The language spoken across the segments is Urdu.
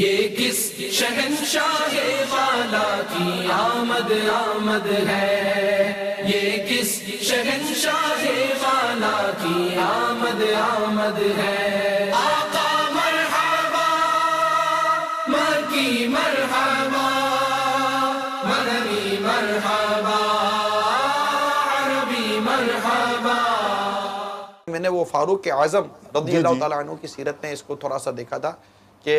یہ کس شہنشاہ والا کی آمد آمد ہے، یہ کس شہنشاہ والا کی آمد آمد ہے۔ آقا مرحبا، مکی مرحبا، مدنی مرحبا، عربی مرحبا۔ میں نے وہ فاروق اعظم رضی اللہ تعالیٰ عنہ کی سیرت میں اس کو تھوڑا سا دیکھا تھا کہ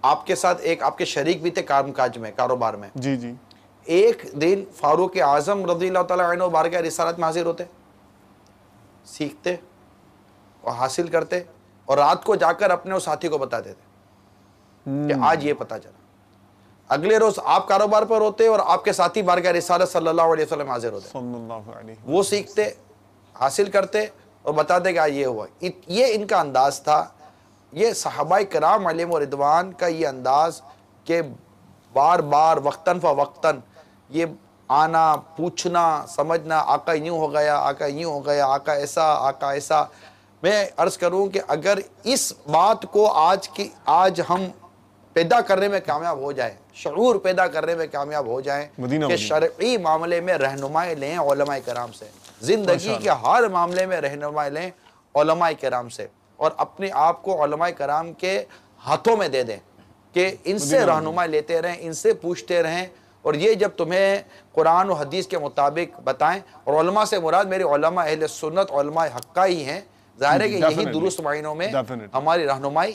آپ کے ساتھ ایک آپ کے شریک بھی تھے کام کاج میں، کاروبار میں۔ جی جی۔ ایک دن فاروق اعظم رضی اللہ تعالیٰ عنہ بارگاہ رسالت میں حاضر ہوتے، سیکھتے اور حاصل کرتے، اور رات کو جا کر اپنے اس ساتھی کو بتاتے تھے کہ آج یہ پتہ چلا۔ اگلے روز آپ کاروبار پر ہوتے اور آپ کے ساتھی بارگاہ رسالت صلی اللہ علیہ وسلم حاضر ہوتے، صلی اللہ علیہ وسلم۔ وہ سیکھتے، حاصل کرتے اور بتاتے کہ آج یہ ہوا۔ یہ ان کا انداز تھا، یہ صحابہ کرام علیہم رضوان کا یہ انداز کہ بار بار وقتاً فوقتاً یہ آنا، پوچھنا، سمجھنا، آقا یوں ہو گیا، آقا یوں ہو گیا، آقا ایسا، آقا ایسا۔ میں عرض کروں کہ اگر اس بات کو آج ہم پیدا کرنے میں کامیاب ہو جائیں، شعور پیدا کرنے میں کامیاب ہو جائیں کہ شرعی معاملے میں رہنمائی لیں علماء کرام سے، زندگی کے ہر معاملے میں رہنمائی لیں علماء کرام سے، اور اپنے آپ کو علماء کرام کے ہاتھوں میں دے دیں کہ ان سے رہنمائی لیتے رہیں، ان سے پوچھتے رہیں، اور یہ جب تمہیں قرآن و حدیث کے مطابق بتائیں۔ اور علماء سے مراد میرے علماء اہل سنت، علماء حقہ ہی ہیں، ظاہر ہے کہ یہی درست معنوں میں ہماری رہنمائی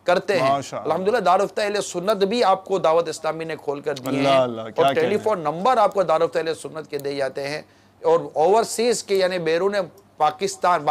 کرتے ہیں۔ الحمدللہ دارالفتہ اہل سنت بھی آپ کو دعوت اسلامی نے کھول کر دیے ہیں، اور ٹیلی فون نمبر آپ کو دارالفتہ اہل سنت کے دے جاتے ہیں، اور اوورسیز کے یعنی بیرون پاکستان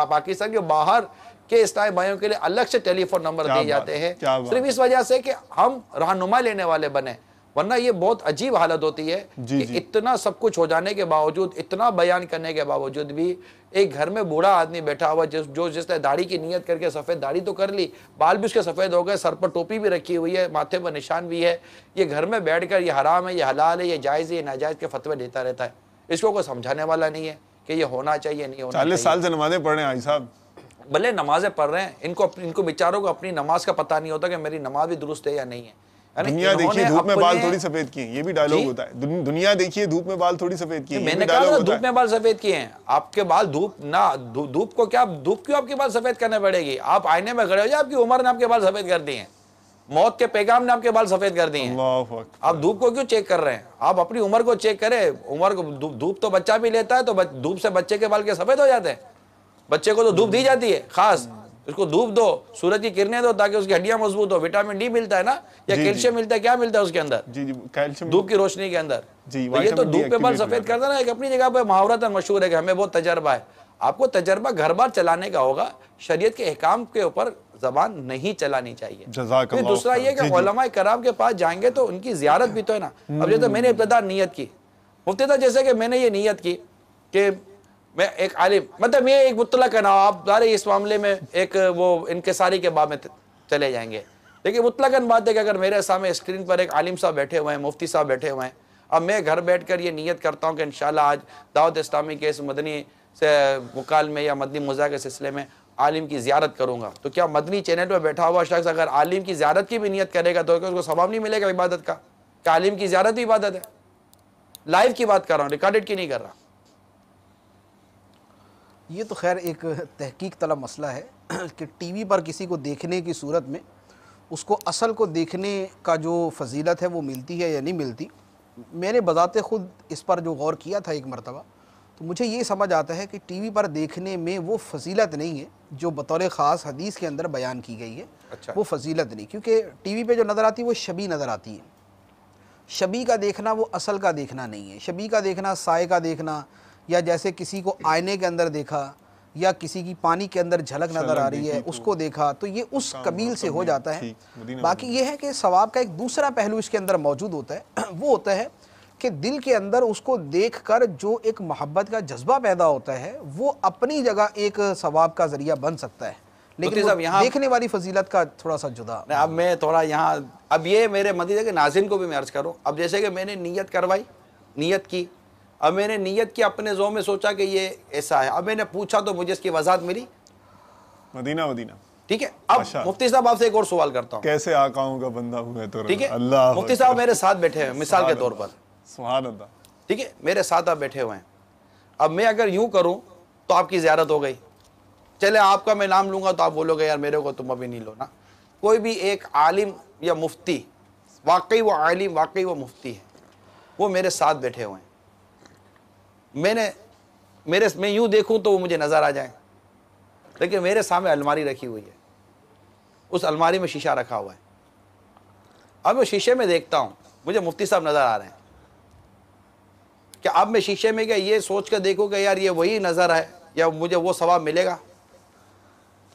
کے باہر کہ اسلامی بھائیوں کے لیے الگ سے ٹیلی فون نمبر دیے جاتے ہیں، صرف اس وجہ سے کہ ہم رہنمائی لینے والے بنیں۔ ورنہ یہ بہت عجیب حالت ہوتی ہے کہ اتنا سب کچھ ہو جانے کے باوجود، اتنا بیان کرنے کے باوجود بھی ایک گھر میں بوڑھا آدمی بیٹھا ہوا جس نے داڑھی کی نیت کر کے سفید داڑھی تو کر لی، بال بھی اس کے سفید ہو گئے، سر پر ٹوپی بھی رکھی ہوئی ہے، ماتھے پر نشان بھی ہے، یہ گھر میں بیٹھ کر یہ حرام ہے، یہ حلال ہے، یہ جائز ہے، یہ ناجائز کے فتوے دیتا رہتا ہے۔ اس کو کوئی سمجھانے والا نہیں ہے کہ یہ ہونا چاہیے، نہیں ہونا چاہیے۔ 40 سال سے نمازیں پڑھ رہے ہیں حاجی صاحب، بھلے نمازیں پڑھ رہے ہیں، ان کو بیچاروں کو اپنی نماز کا پتہ نہیں ہوتا کہ میری نماز بھی درست ہے یا نہیں ہے۔ دنیا دیکھیے دھوپ میں بال تھوڑی سفید کیے ہیں، یہ بھی ڈائلوگ ہوتا ہے۔ دنیا دیکھیے دھوپ میں بال تھوڑی سفید کیے ہیں، میں نے کہا دھوپ میں بال سفید کیے ہیں، آپ کے بال دھوپ کو کیا، دھوپ کیوں آپ کے بال سفید کرنے پڑے گی؟ آپ آئینے میں کھڑے ہو جائے، آپ کی عمر نے آپ کے بال سفید کر دیے ہیں، موت کے پیغام نے آپ کے بال سفید کر دیے ہیں، آپ دھوپ کو کیوں چیک کر رہے ہیں؟ آپ اپنی عمر کو چیک کریں، عمر کو دھوپ تو بچہ بھی لیتا ہے، تو دھوپ سے بچے کے بال کے سفید ہو جاتے ہیں؟ بچے کو تو دھوپ دی جاتی ہے خاص، اس کو دھوپ دو، سورج کی کرنیں دو تاکہ اس کی ہڈیاں مضبوط ہو، وٹامن ڈی ملتا ہے نا، یا کیلشیم ملتا ہے، کیا ملتا ہے اس کے اندر؟ دھوپ کی روشنی کے اندر۔ یہ تو دھوپ پہ بال سفید کرتا نا، ایک اپنی جگہ پہ محاورتاً مشہور ہے کہ ہمیں بہت تجربہ ہے۔ آپ کو تجربہ گھر بار چلانے کا ہوگا، شریعت کے احکام کے اوپر زبان نہیں چلانی چاہیے۔ پھر دوسرا یہ کہ علماء کرام کے پاس جائیں گے تو ان کی زیارت بھی تو ہے نا۔ اب جیسے میں نے ابتدا نیت کی، مفتی صاحب جیسے کہ میں نے یہ نیت کی کہ میں ایک عالم، مطلب میں ایک مطلق ہے نا، آپ سارے اس معاملے میں ایک وہ انکساری کے باب میں چلے جائیں گے، لیکن مطلقاً بات ہے کہ اگر میرے سامنے اسکرین پر ایک عالم صاحب بیٹھے ہوئے ہیں، مفتی صاحب بیٹھے ہوئے ہیں، اب میں گھر بیٹھ کر یہ نیت کرتا ہوں کہ انشاءاللہ آج دعوت اسلامی کے اس مدنی سے مکالمے یا مدنی مذاکرے کے سلسلے میں عالم کی زیارت کروں گا، تو کیا مدنی چینل پہ بیٹھا ہوا شخص اگر عالم کی زیارت کی بھی نیت کرے گا تو اس کو ثواب نہیں ملے گا عبادت کا؟ کہ عالم کی زیارت بھی عبادت ہے؟ لائیو کی بات کر رہا ہوں، ریکارڈڈ کی نہیں کر رہا۔ یہ تو خیر ایک تحقیق طلب مسئلہ ہے کہ ٹی وی پر کسی کو دیکھنے کی صورت میں اس کو اصل کو دیکھنے کا جو فضیلت ہے وہ ملتی ہے یا نہیں ملتی۔ میں نے بذات خود اس پر جو غور کیا تھا ایک مرتبہ، تو مجھے یہ سمجھ آتا ہے کہ ٹی وی پر دیکھنے میں وہ فضیلت نہیں ہے جو بطور خاص حدیث کے اندر بیان کی گئی ہے، وہ فضیلت نہیں، کیونکہ ٹی وی پہ جو نظر آتی ہے وہ شبیہ نظر آتی ہے۔ شبیہ کا دیکھنا وہ اصل کا دیکھنا نہیں ہے۔ شبیہ کا دیکھنا سائے کا دیکھنا، یا جیسے کسی کو آئینے کے اندر دیکھا، یا کسی کی پانی کے اندر جھلک نظر آ رہی ہے اس کو دیکھا، تو یہ اس قبیل سے ہو جاتا ہے۔ باقی یہ ہے کہ ثواب کا ایک دوسرا پہلو اس کے اندر موجود ہوتا ہے، وہ ہوتا ہے کہ دل کے اندر اس کو دیکھ کر جو ایک محبت کا جذبہ پیدا ہوتا ہے وہ اپنی جگہ ایک ثواب کا ذریعہ بن سکتا ہے، لیکن دیکھنے والی فضیلت کا تھوڑا سا جدا۔ اب میں تھوڑا یہاں، اب یہ میرے مدینہ کے ناظرین کو بھی میں عرض کروں، اب جیسے کہ میں نے نیت کروائی، نیت کی، اب میں نے نیت کی، اپنے ذہن میں سوچا کہ یہ ایسا ہے، اب میں نے پوچھا تو مجھے اس کی وضاحت ملی، مدینہ ٹھیک ہے. اب مفتی صاحب آپ سے ایک اور سوال کرتا ہوں. کیسے آقاؤں کا بندہ ہوں میں تو. ٹھیک ہے, اللہ مفتی صاحب میرے ساتھ بیٹھے ہیں مثال کے طور پر. سبحان اللہ. ٹھیک ہے, میرے ساتھ آپ بیٹھے ہوئے ہیں. اب میں اگر یوں کروں تو آپ کی زیارت ہو گئی. چلے آپ کا میں نام لوں گا تو آپ بولو گے یار میرے کو تم ابھی نہیں لو نا. کوئی بھی ایک عالم یا مفتی, واقعی وہ عالم, واقعی وہ مفتی ہے, وہ میرے ساتھ بیٹھے ہوئے ہیں. میں یوں دیکھوں تو وہ مجھے نظر آ جائیں, لیکن میرے سامنے الماری رکھی ہوئی ہے, اس الماری میں شیشہ رکھا ہوا ہے. اب میں شیشے میں دیکھتا ہوں, مجھے مفتی صاحب نظر آ رہے ہیں. کہ اب میں شیشے میں کیا یہ سوچ کر دیکھوں کہ یار یہ وہی نظر ہے یا مجھے وہ ثواب ملے گا؟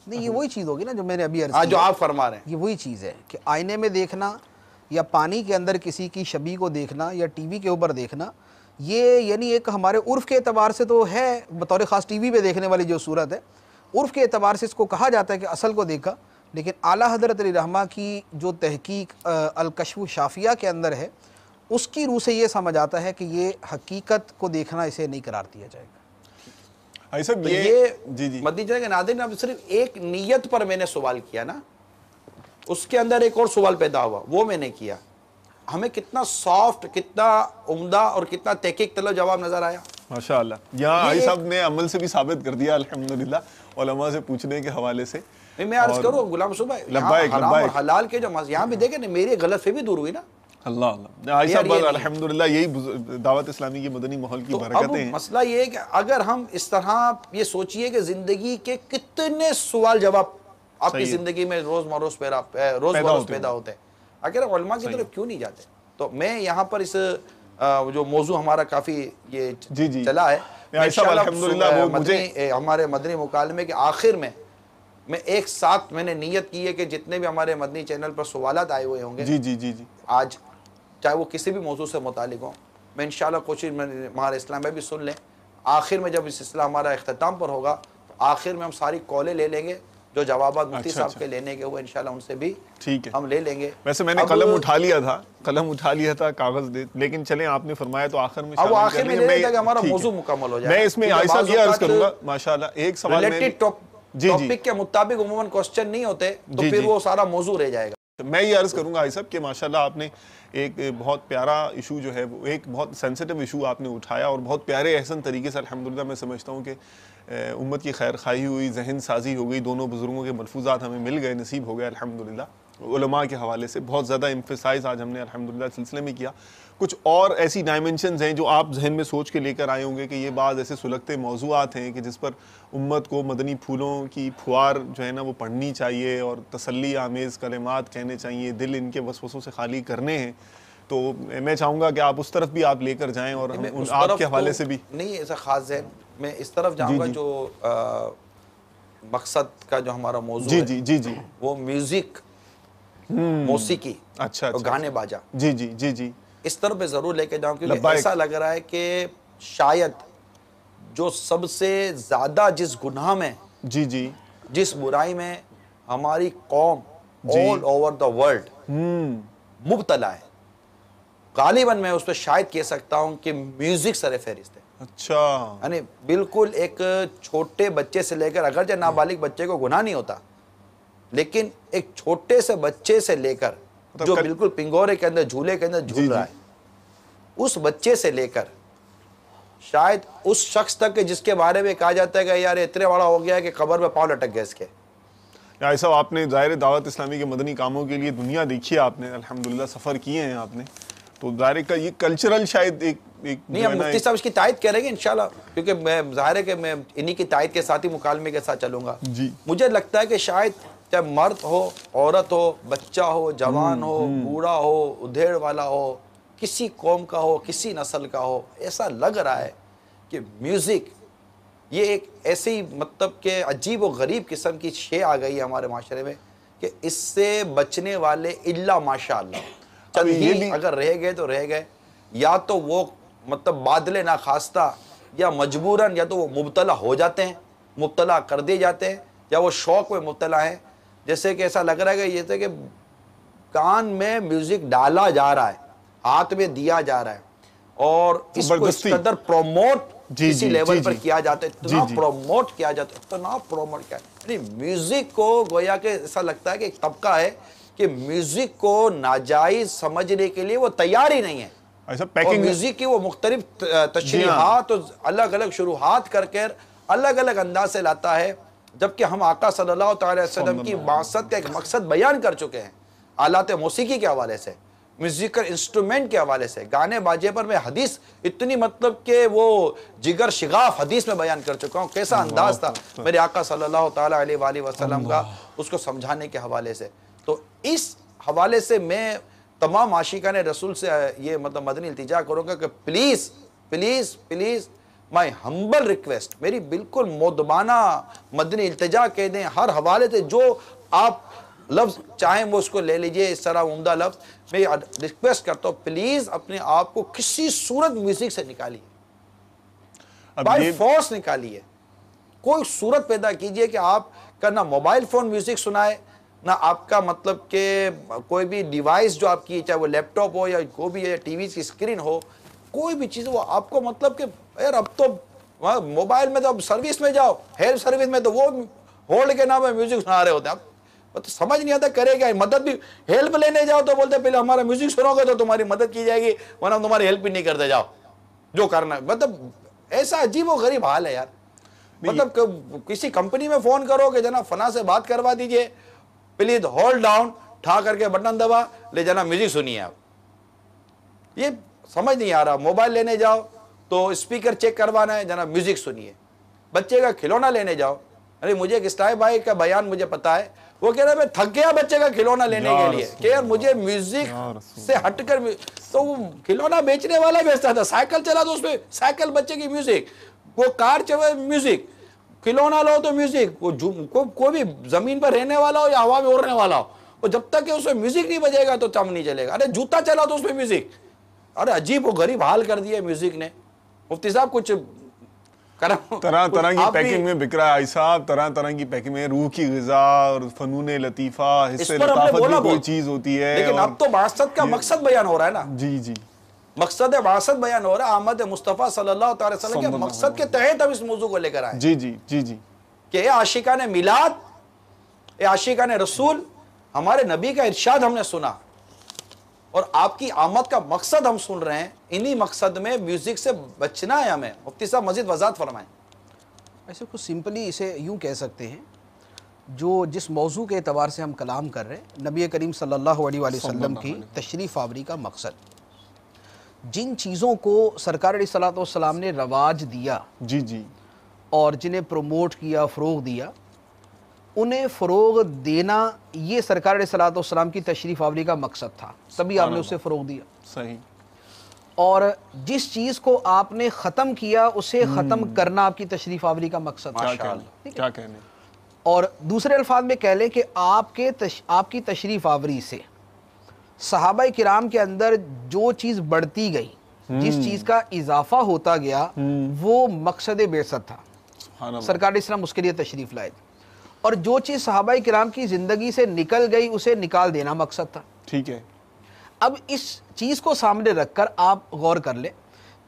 نہیں, یہ وہی چیز ہوگی نا جو میں نے ابھی عرض جو آپ فرما رہے ہیں. یہ وہی چیز ہے کہ آئینے میں دیکھنا یا پانی کے اندر کسی کی شبیہ کو دیکھنا یا ٹی وی کے اوپر دیکھنا, یہ یعنی ایک ہمارے عرف کے اعتبار سے تو ہے بطور خاص ٹی وی پہ دیکھنے والی جو صورت ہے, عرف کے اعتبار سے اس کو کہا جاتا ہے کہ اصل کو دیکھا. لیکن اعلیٰ حضرت علیہ رحمہ کی جو تحقیق الکشف الشافیہ کے اندر ہے, اس کی روح سے یہ سمجھ آتا ہے کہ یہ حقیقت کو دیکھنا اسے نہیں قرار دیا جائے گا. یہ مدنی چینل کے ناظرین, اب صرف ایک نیت پر میں نے سوال کیا نا, اس کے اندر ایک اور سوال پیدا ہوا, وہ میں نے کیا. ہمیں کتنا سافٹ, کتنا عمدہ اور کتنا تحقیق طلب جواب نظر آیا. ماشاءاللہ. یہاں آئی صاحب نے عمل سے بھی ثابت کر دیا الحمدللہ, علماء سے پوچھنے کے حوالے سے. میں عرض کروں غلام صبح, حرام اور حلال کے جو یہاں بھی دیکھیں نا, میری غلط فہمی دور ہوئی نا. اللہ اللہ. آئی صاحب الحمدللہ یہی دعوت اسلامی کی مدنی ماحول کی برکتیں ہیں. مسئلہ یہ ہے کہ اگر ہم اس طرح یہ سوچئے کہ زندگی کے کتنے سوال جواب آپ کی زندگی میں روز مروز پیدا ہوتے ہیں, اگر ہم علماء کی طرف کیوں نہیں جاتے؟ تو میں یہاں پر اس جو موضوع ہمارا کافی یہ چلا ہے, ہمارے مدنی مکالمے کے آخر میں ایک ساتھ میں نے نیت کی ہے کہ جتنے بھی ہمارے مدنی چینل پر سوالات آئے ہوئے ہوں گے آج, چاہے وہ کسی بھی موضوع سے متعلق ہوں, میں انشاءاللہ کوشش میں ہمارے اسلام میں بھی سن لیں. آخر میں جب اس سلسلہ ہمارا اختتام پر ہوگا تو آخر میں ہم ساری کالیں لے لیں گے, جو جوابات مفتی صاحب کے لینے کے ہوئے انشاءاللہ ان سے بھی ہم لے لیں گے. ویسے میں نے قلم اٹھا لیا تھا کاغذ دے, لیکن چلیں آپ نے فرمایا تو آخر میں آخر میں لے لیتا کہ ہمارا موضوع مکمل ہو جائے. میں اس میں آئی صاحب یہ عرض کروں گا ماشاءاللہ, ایک سوال میں ٹاپک کے مطابق عموماً کوسچن نہیں ہوتے تو پھر وہ سارا موضوع رہ جائے گا. میں یہ عرض کروں گا آئی صاحب کہ ماشاءاللہ آپ نے ایک بہت پیارا ایشو جو ہے, وہ ایک بہت سینسٹیو ایشو آپ نے اٹھایا, اور بہت پیارے احسن طریقے سے الحمدللہ میں سمجھتا ہوں کہ امت کی خیر خواہی ہوئی, ذہن سازی ہو گئی, دونوں بزرگوں کے ملفوظات ہمیں مل گئے, نصیب ہو گئے الحمدللہ. علماء کے حوالے سے بہت زیادہ ایمفیسائز آج ہم نے الحمدللہ سلسلے میں کیا. کچھ اور ایسی ڈائمنشنز ہیں جو آپ ذہن میں سوچ کے لے کر آئے ہوں گے کہ یہ بعض ایسے سلگتے موضوعات ہیں کہ جس پر امت کو مدنی پھولوں کی پھوار جو ہے نا وہ پڑھنی چاہیے, اور تسلی آمیز کلمات کہنے چاہیے, دل ان کے وسوسوں سے خالی کرنے ہیں. تو میں چاہوں گا کہ آپ اس طرف بھی آپ لے کر جائیں, اور آپ کے حوالے سے بھی. نہیں ایسا خاص ذہن, میں اس طرف جاؤں گا جو مقصد کا جو ہمارا موضوع ہے وہ میوزک, موسیقی, اچھا گانے باجا, جی اس طرف پہ ضرور لے کے جاؤں, کیونکہ ایسا لگ رہا ہے کہ شاید جو سب سے زیادہ جس گناہ میں, جس برائی میں ہماری قوم all over the world مبتلا ہے, غالباً میں اس پہ شاید کہہ سکتا ہوں کہ میوزک سر فہرست ہے. اچھا, یعنی بالکل ایک چھوٹے بچے سے لے کر, اگرچہ نابالغ بچے کو گناہ نہیں ہوتا, لیکن ایک چھوٹے سے بچے سے لے کر جو بالکل پنگورے کے اندر, جھولے کے اندر جھول رہا ہے, اس بچے سے لے کر شاید اس شخص تک جس کے بارے میں کہا جاتا ہے کہ یار اتنے بڑا ہو گیا ہے کہ قبر میں پاؤں لٹک گئے اس کے. ایسا آپ نے ظاہر دعوت اسلامی کے مدنی کاموں کے لیے دنیا دیکھی ہے آپ نے, الحمدللہ سفر کیے ہیں آپ نے, تو ظاہر کا یہ کلچرل شاید ایک نہیں, ہم مفتی صاحب اس کی تائید کریں گے انشاءاللہ, کیونکہ میں ظاہر ہے کہ میں انہی کی تائید کے ساتھ ہی مکالمے کے ساتھ چلوں گا. مجھے لگتا ہے کہ شاید چاہے مرد ہو, عورت ہو, بچہ ہو, جوان ہو, بوڑھا ہو, ادھیڑ والا ہو, کسی قوم کا ہو, کسی نسل کا ہو, ایسا لگ رہا ہے کہ میوزک یہ ایک ایسی مطلب کہ عجیب و غریب قسم کی شے آ گئی ہے ہمارے معاشرے میں کہ اس سے بچنے والے الا ماشاءاللہ چند ہی اگر رہ گئے تو رہ گئے, یا تو وہ مطلب بادل ناخواستہ یا مجبوراً, یا تو وہ مبتلا ہو جاتے ہیں, مبتلا کر دیے جاتے ہیں, یا وہ شوق میں مبتلا ہیں. جیسے کہ ایسا لگ رہا ہے کہ یہ تھے کہ کان میں میوزک ڈالا جا رہا ہے, ہاتھ میں دیا جا رہا ہے, اور اس کو اس قدر پروموٹ کسی لیول پر کیا جاتا ہے، اتنا پروموٹ کیا جاتا ہے، اتنا پروموٹ کیا یعنی میوزک کو گویا کہ ایسا لگتا ہے کہ ایک طبقہ ہے کہ میوزک کو ناجائز سمجھنے کے لیے وہ تیار ہی نہیں ہے، اور میوزک کی وہ مختلف تشریحات اور الگ الگ شروحات کر کر الگ الگ انداز سے لاتا ہے، جبکہ ہم آقا صلی اللہ تعالی وسلم کی بعثت کا ایک مقصد بیان کر چکے ہیں، آلات موسیقی کے حوالے سے، میوزیکل انسٹرومنٹ کے حوالے سے، گانے باجے پر میں حدیث اتنی مطلب کہ وہ جگر شغاف حدیث میں بیان کر چکا ہوں، کیسا انداز تھا میرے آقا صلی اللہ تعالی علیہ وآلہ وسلم کا اس کو سمجھانے کے حوالے سے۔ تو اس حوالے سے میں تمام عاشقان رسول سے یہ مطلب مدنی التجا کروں گا کہ please please please my humble request, میری بالکل مودبانہ مدنی التجا کہہ دیں، ہر حوالے سے جو آپ لفظ چاہیں وہ اس کو لے لیجئے، اس طرح عمدہ لفظ میں ریکویسٹ کرتا ہوں، پلیز اپنے آپ کو کسی صورت میوزک سے نکالیے، بائی فورس نکالیے، کوئی صورت پیدا کیجئے کہ آپ کا نہ موبائل فون میوزک سنائے، نہ آپ کا مطلب کہ کوئی بھی ڈیوائس جو آپ کی، چاہے وہ لیپ ٹاپ ہو یا کوئی بھی ٹی وی کی اسکرین ہو، کوئی بھی چیز وہ آپ کو مطلب کہ یار اب تو موبائل میں تو اب سروس میں جاؤ، ہیلتھ سروس میں تو وہ ہولڈ کے نام میں میوزک سنا رہے ہوتے ہیں، اب تو سمجھ نہیں آتا کرے گا، مدد بھی ہیلپ لینے جاؤ تو بولتے پہلے ہمارا میوزک سنو گے تو تمہاری مدد کی جائے گی، ورنہ ہم تمہاری ہیلپ بھی نہیں کرتے، جاؤ جو کرنا ہے۔ مطلب ایسا عجیب و غریب حال ہے یار، مطلب کسی کمپنی میں فون کرو کہ جناب فلاں سے بات کروا دیجئے، پلیز ہولڈ ڈاؤن، ٹھا کر کے بٹن دبا لے جناب میوزک سنیے آپ، یہ سمجھ نہیں آ رہا۔ موبائل لینے جاؤ تو اسپیکر چیک کروانا ہے، جناب میوزک سنیے۔ بچے کا کھلونا لینے جاؤ، ارے مجھے ایک اسٹائی بھائی کا بیان مجھے پتا ہے، وہ کہہ رہا ہے میں تھک گیا بچے کا کھلونا لینے کے لیے کہ یار مجھے میوزک سے ہٹ کر، تو وہ کھلونا بیچنے والا بیچتا تھا، سائیکل چلا تو اس پہ سائیکل بچے کی میوزک، وہ کار چلے میوزک، کھلونا لو تو میوزک، کوئی بھی زمین پر رہنے والا ہو یا ہوا میں اڑنے والا ہو، وہ جب تک کہ اس میں میوزک نہیں بجے گا تو چم نہیں چلے گا۔ ارے جوتا چلا تو اس میں میوزک، ارے عجیب و غریب حال کر دیا میوزک نے۔ مفتی صاحب کچھ طرح طرح کی پیکنگ میں بک رہا ہے آئی صاحب، طرح طرح کی پیکنگ میں، روح کی غذا اور فنون لطیفہ، حصے لطافت کی کوئی چیز ہوتی ہے، لیکن اب تو بعثت کا مقصد بیان ہو رہا ہے نا، جی جی مقصد بعثت بیان ہو رہا ہے، احمد مصطفیٰ صلی اللہ تعالی وسلم کے مقصد کے تحت ہم اس موضوع کو لے کر آئے جی جی جی جی کہ اے عاشقان میلاد، اے عاشقان رسول، ہمارے نبی کا ارشاد ہم نے سنا اور آپ کی آمد کا مقصد ہم سن رہے ہیں، انہی مقصد میں میوزک سے بچنا ہے ہمیں۔ مفتی صاحب مزید وضاحت فرمائیں۔ ایسے کچھ سمپلی اسے یوں کہہ سکتے ہیں، جو جس موضوع کے اعتبار سے ہم کلام کر رہے ہیں، نبی کریم صلی اللہ علیہ وآلہ وسلم کی تشریف آوری کا مقصد، جن چیزوں کو سرکار علیہ الصلوۃ والسلام نے رواج دیا جی جی اور جنہیں پروموٹ کیا، فروغ دیا، انہیں فروغ دینا یہ سرکار علیہ الصلوۃ والسلام کی تشریف آوری کا مقصد تھا، تبھی آپ نے اسے فروغ دیا۔ صحیح۔ اور جس چیز کو آپ نے ختم کیا اسے ختم کرنا آپ کی تشریف آوری کا مقصد تھا۔ کیا کہنے، اور دوسرے الفاظ میں کہہ لیں کہ آپ کی تشریف آوری سے صحابہ کرام کے اندر جو چیز بڑھتی گئی، جس چیز کا اضافہ ہوتا گیا، وہ مقصد بعثت تھا۔ سرکار اسلام اس کے لیے تشریف لائے، اور جو چیز صحابہ کرام کی زندگی سے نکل گئی اسے نکال دینا مقصد تھا۔ ٹھیک ہے۔ اب اس چیز کو سامنے رکھ کر آپ غور کر لیں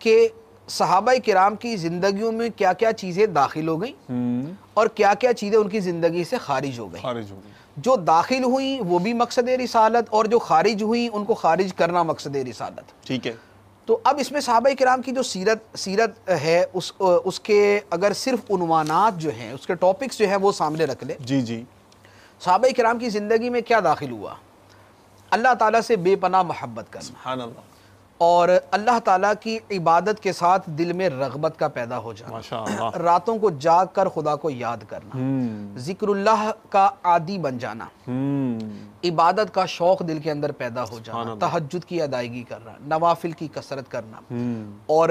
کہ صحابہ کرام کی زندگیوں میں کیا کیا چیزیں داخل ہو گئیں اور کیا کیا چیزیں ان کی زندگی سے خارج ہو گئیں۔ جو داخل ہوئیں وہ بھی مقصد رسالت، اور جو خارج ہوئیں ان کو خارج کرنا مقصد رسالت۔ ٹھیک ہے۔ تو اب اس میں صحابہ کرام کی جو سیرت ہے، اس کے اگر صرف عنوانات جو ہیں، اس کے ٹاپکس جو ہیں وہ سامنے رکھ لیں۔ جی جی۔ صحابہ کرام کی زندگی میں کیا داخل ہوا؟ اللہ تعالیٰ سے بے پناہ محبت کرنا، سبحان اللہ، اور اللہ تعالیٰ کی عبادت کے ساتھ دل میں رغبت کا پیدا ہو جانا، ماشاء اللہ، راتوں کو جاگ کر خدا کو یاد کرنا، ذکر اللہ کا عادی بن جانا، عبادت کا شوق دل کے اندر پیدا ہو جانا، تہجد کی ادائیگی کرنا، نوافل کی کثرت کرنا، اور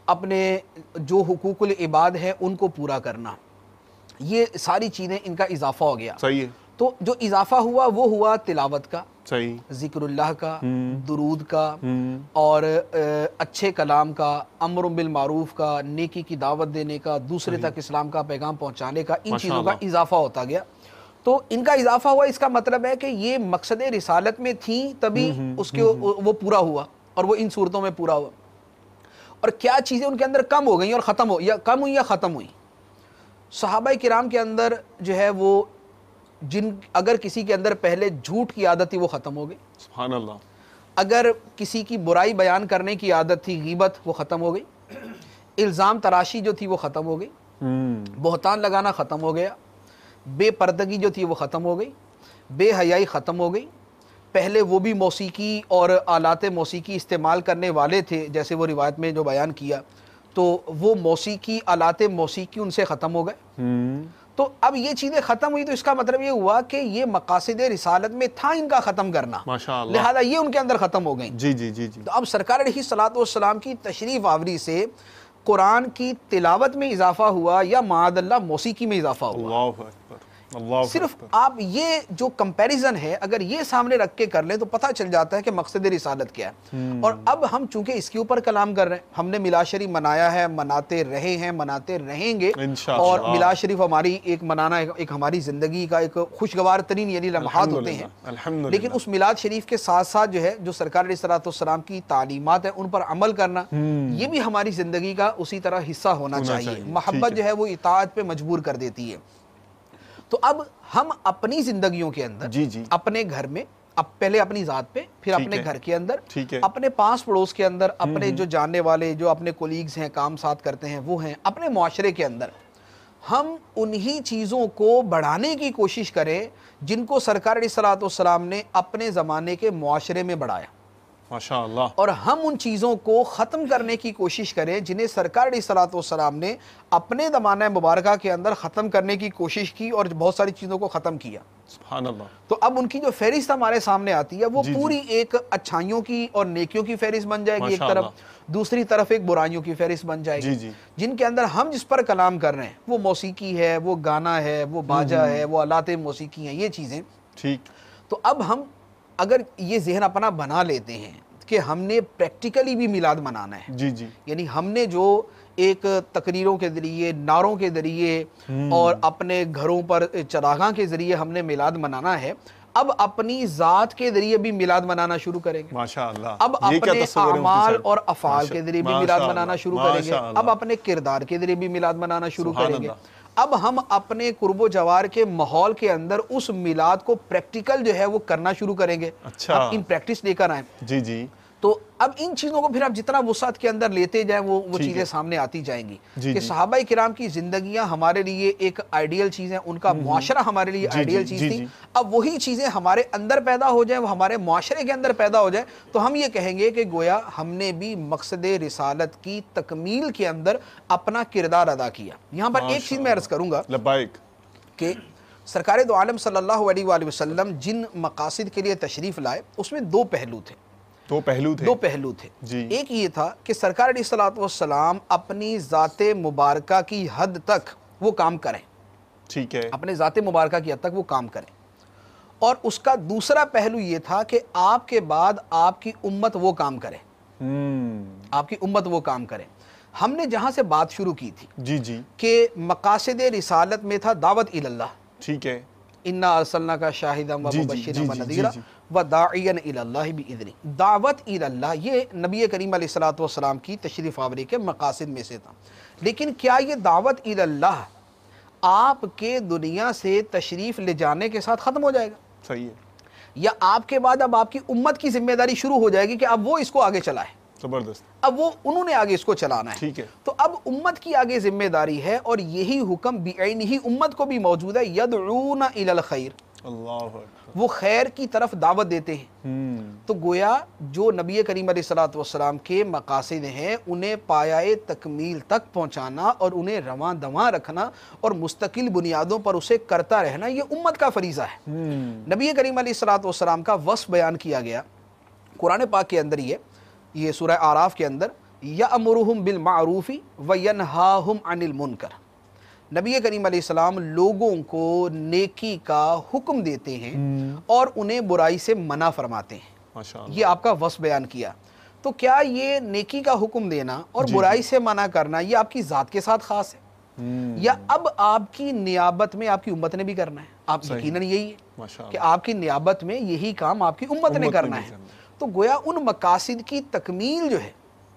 اپنے جو حقوق العباد ہیں ان کو پورا کرنا، یہ ساری چیزیں ان کا اضافہ ہو گیا۔ صحیح ہے۔ تو جو اضافہ ہوا وہ ہوا تلاوت کا، صحیح، ذکر اللہ کا، درود کا، اور اچھے کلام کا، امر بالمعروف کا، نیکی کی دعوت دینے کا، دوسرے تک اسلام کا پیغام پہنچانے کا، ان چیزوں کا اضافہ ہوتا گیا۔ تو ان کا اضافہ ہوا، اس کا مطلب ہے کہ یہ مقصد رسالت میں تھیں تبھی اس کے وہ پورا ہوا، اور وہ ان صورتوں میں پورا ہوا۔ اور کیا چیزیں ان کے اندر کم ہو گئیں اور ختم ہو یا کم ہوئی یا ختم ہوئی. صحابہ کرام کے اندر جو ہے وہ اگر کسی کے اندر پہلے جھوٹ کی عادت تھی وہ ختم ہو گئی. سبحان اللہ. اگر کسی کی برائی بیان کرنے کی عادت تھی، غیبت، وہ ختم ہو گئی. الزام تراشی جو تھی وہ ختم ہو گئی. بہتان لگانا ختم ہو گیا. بے پردگی جو تھی وہ ختم ہو گئی. بے حیائی ختم ہو گئی. پہلے وہ بھی موسیقی اور آلات موسیقی استعمال کرنے والے تھے، جیسے وہ روایت میں جو بیان کیا، تو وہ موسیقی، آلات موسیقی ان سے ختم ہو گئے. تو اب یہ چیزیں ختم ہوئی تو اس کا مطلب یہ ہوا کہ یہ مقاصد رسالت میں تھا ان کا ختم کرنا، ماشاءاللہ، لہذا یہ ان کے اندر ختم ہو گئیں. جی جی جی جی. تو اب سرکار علیہ الصلوۃ والسلام کی تشریف آوری سے قرآن کی تلاوت میں اضافہ ہوا یا معاذ اللہ موسیقی میں اضافہ ہوا. اللہ اکبر، اللہ صرف اکبر. آپ یہ جو کمپیریزن ہے اگر یہ سامنے رکھ کے کر لیں تو پتہ چل جاتا ہے کہ مقصد رسالت کیا ہے. اور اب ہم چونکہ اس کے اوپر کلام کر رہے ہیں، ہم نے میلاد شریف منایا ہے، مناتے رہے ہیں، مناتے رہیں گے، انشاءاللہ. اور میلاد شریف ہماری ایک منانا ایک ہماری زندگی کا ایک خوشگوار ترین یعنی لمحات ہوتے ہیں. الحمدللہ. لیکن اس میلاد شریف کے ساتھ ساتھ جو ہے جو سرکار علیہ الصلوۃ والسلام کی تعلیمات ہیں ان پر عمل کرنا، یہ بھی ہماری زندگی کا اسی طرح حصہ ہونا چاہیے. محبت جو ہے وہ اطاعت پہ مجبور کر دیتی ہے. تو اب ہم اپنی زندگیوں کے اندر، جی جی، اپنے گھر میں، اب پہلے اپنی ذات پہ، پھر اپنے گھر کے اندر، اپنے پاس پڑوس کے اندر، اپنے جو جاننے والے جو اپنے کولیگز ہیں، کام ساتھ کرتے ہیں وہ ہیں، اپنے معاشرے کے اندر ہم انہی چیزوں کو بڑھانے کی کوشش کریں جن کو سرکار علیہ الصلوۃ والسلام نے اپنے زمانے کے معاشرے میں بڑھایا. ماشاءاللہ. اور ہم ان چیزوں کو ختم کرنے کی کوشش کریں جنہیں سرکار علیہ الصلوۃ والسلام نے اپنے زمانہ مبارکہ کے اندر ختم کرنے کی کوشش کی اور بہت ساری چیزوں کو ختم کیا. سبحان اللہ. تو اب ان کی جو فہرست ہمارے سامنے آتی ہے وہ پوری ایک اچھائیوں کی اور نیکیوں کی فہرست بن جائے گی ایک طرف، دوسری طرف ایک برائیوں کی فہرست بن جائے گی، جن کے اندر ہم جس پر کلام کر رہے ہیں وہ موسیقی ہے، وہ گانا ہے، وہ باجا ہے، وہ آلات موسیقی ہیں، یہ چیزیں. ٹھیک. تو اب ہم اگر یہ ذہن اپنا بنا لیتے ہیں کہ ہم نے پریکٹیکلی بھی میلاد منانا ہے، جی جی، یعنی ہم نے جو ایک تقریروں کے ذریعے، نعروں کے ذریعے اور اپنے گھروں پر چراغاں کے ذریعے ہم نے میلاد منانا ہے، اب اپنی ذات کے ذریعے بھی میلاد منانا شروع کریں گے. ماشاءاللہ. اب اپنے اعمال اور افعال کے ذریعے بھی میلاد منانا شروع کریں گے. اب اپنے کردار کے ذریعے بھی میلاد منانا شروع کریں گے. اب ہم اپنے قرب و جوار کے ماحول کے اندر اس میلاد کو پریکٹیکل جو ہے وہ کرنا شروع کریں گے. اچھا، ان پریکٹس لے کر آئیں. جی جی. تو اب ان چیزوں کو پھر آپ جتنا وسعت کے اندر لیتے جائیں وہ چیزیں سامنے آتی جائیں گی کہ صحابہ کرام کی زندگیاں ہمارے لیے ایک آئیڈیل چیز ہیں، ان کا معاشرہ ہمارے لیے آئیڈیل چیز تھی. اب وہی چیزیں ہمارے اندر پیدا ہو جائیں، وہ ہمارے معاشرے کے اندر پیدا ہو جائیں، تو ہم یہ کہیں گے کہ گویا ہم نے بھی مقصد رسالت کی تکمیل کے اندر اپنا کردار ادا کیا. یہاں پر ایک چیز میں عرض کروں گا کہ سرکار دو عالم صلی اللہ علیہ وآلہ وسلم جن مقاصد کے لیے تشریف لائے اس میں دو پہلو تھے. ایک یہ تھا کہ سرکار علیہ الصلوۃ والسلام اپنی ذات مبارکہ کی حد تک وہ کام کریں. ٹھیک ہے، اپنے ذات مبارکہ کی حد تک وہ کام کریں. اور اس کا دوسرا پہلو یہ تھا کہ آپ کے بعد آپ کی امت وہ کام کرے. آپ کی امت وہ کام کرے. ہم نے جہاں سے بات شروع کی تھی جی جی کہ مقاصد رسالت میں تھا دعوت اللہ. ٹھیک ہے، انا ارسلناک شاہدا ومبشرا ونذیرا وداعیا الی اللہ باذنہ. دعوت اللہ یہ نبی کریم علیہ الصلوۃ والسلام کی تشریف آوری کے مقاصد میں سے تھا. لیکن کیا یہ دعوت اللہ آپ کے دنیا سے تشریف لے جانے کے ساتھ ختم ہو جائے گا؟ صحیح ہے. یا آپ کے بعد اب آپ کی امت کی ذمہ داری شروع ہو جائے گی کہ اب وہ اس کو آگے چلائے. زبردست. اب وہ انہوں نے آگے اس کو چلانا ہے. ٹھیک ہے. تو اب امت کی آگے ذمہ داری ہے اور یہی حکم بعینہ امت کو بھی موجود ہے. یدعون الی الخیر، اللہ اکبر، وہ خیر کی طرف دعوت دیتے ہیں. تو گویا جو نبی کریم علیہ الصلوۃ والسلام کے مقاصد ہیں انہیں پایۂ تکمیل تک پہنچانا اور انہیں رواں دواں رکھنا اور مستقل بنیادوں پر اسے کرتا رہنا یہ امت کا فریضہ ہے. نبی کریم علیہ الصلوۃ والسلام کا وصف بیان کیا گیا قرآن پاک کے اندر. یہ سورہ اعراف کے اندر یأمرہم بالمعروف وینہاہم عن المنکر. نبی کریم علیہ السلام لوگوں کو نیکی کا حکم دیتے ہیں اور انہیں برائی سے منع فرماتے ہیں. یہ آپ کا وصف بیان کیا. تو کیا یہ نیکی کا حکم دینا اور برائی سے منع کرنا یہ آپ کی ذات کے ساتھ خاص ہے یا اب آپ کی نیابت میں آپ کی امت نے بھی کرنا ہے؟ آپ یقیناً یہی ہے کہ آپ کی نیابت میں یہی کام آپ کی امت نے کرنا ہے. تو گویا ان مقاصد کی تکمیل جو ہے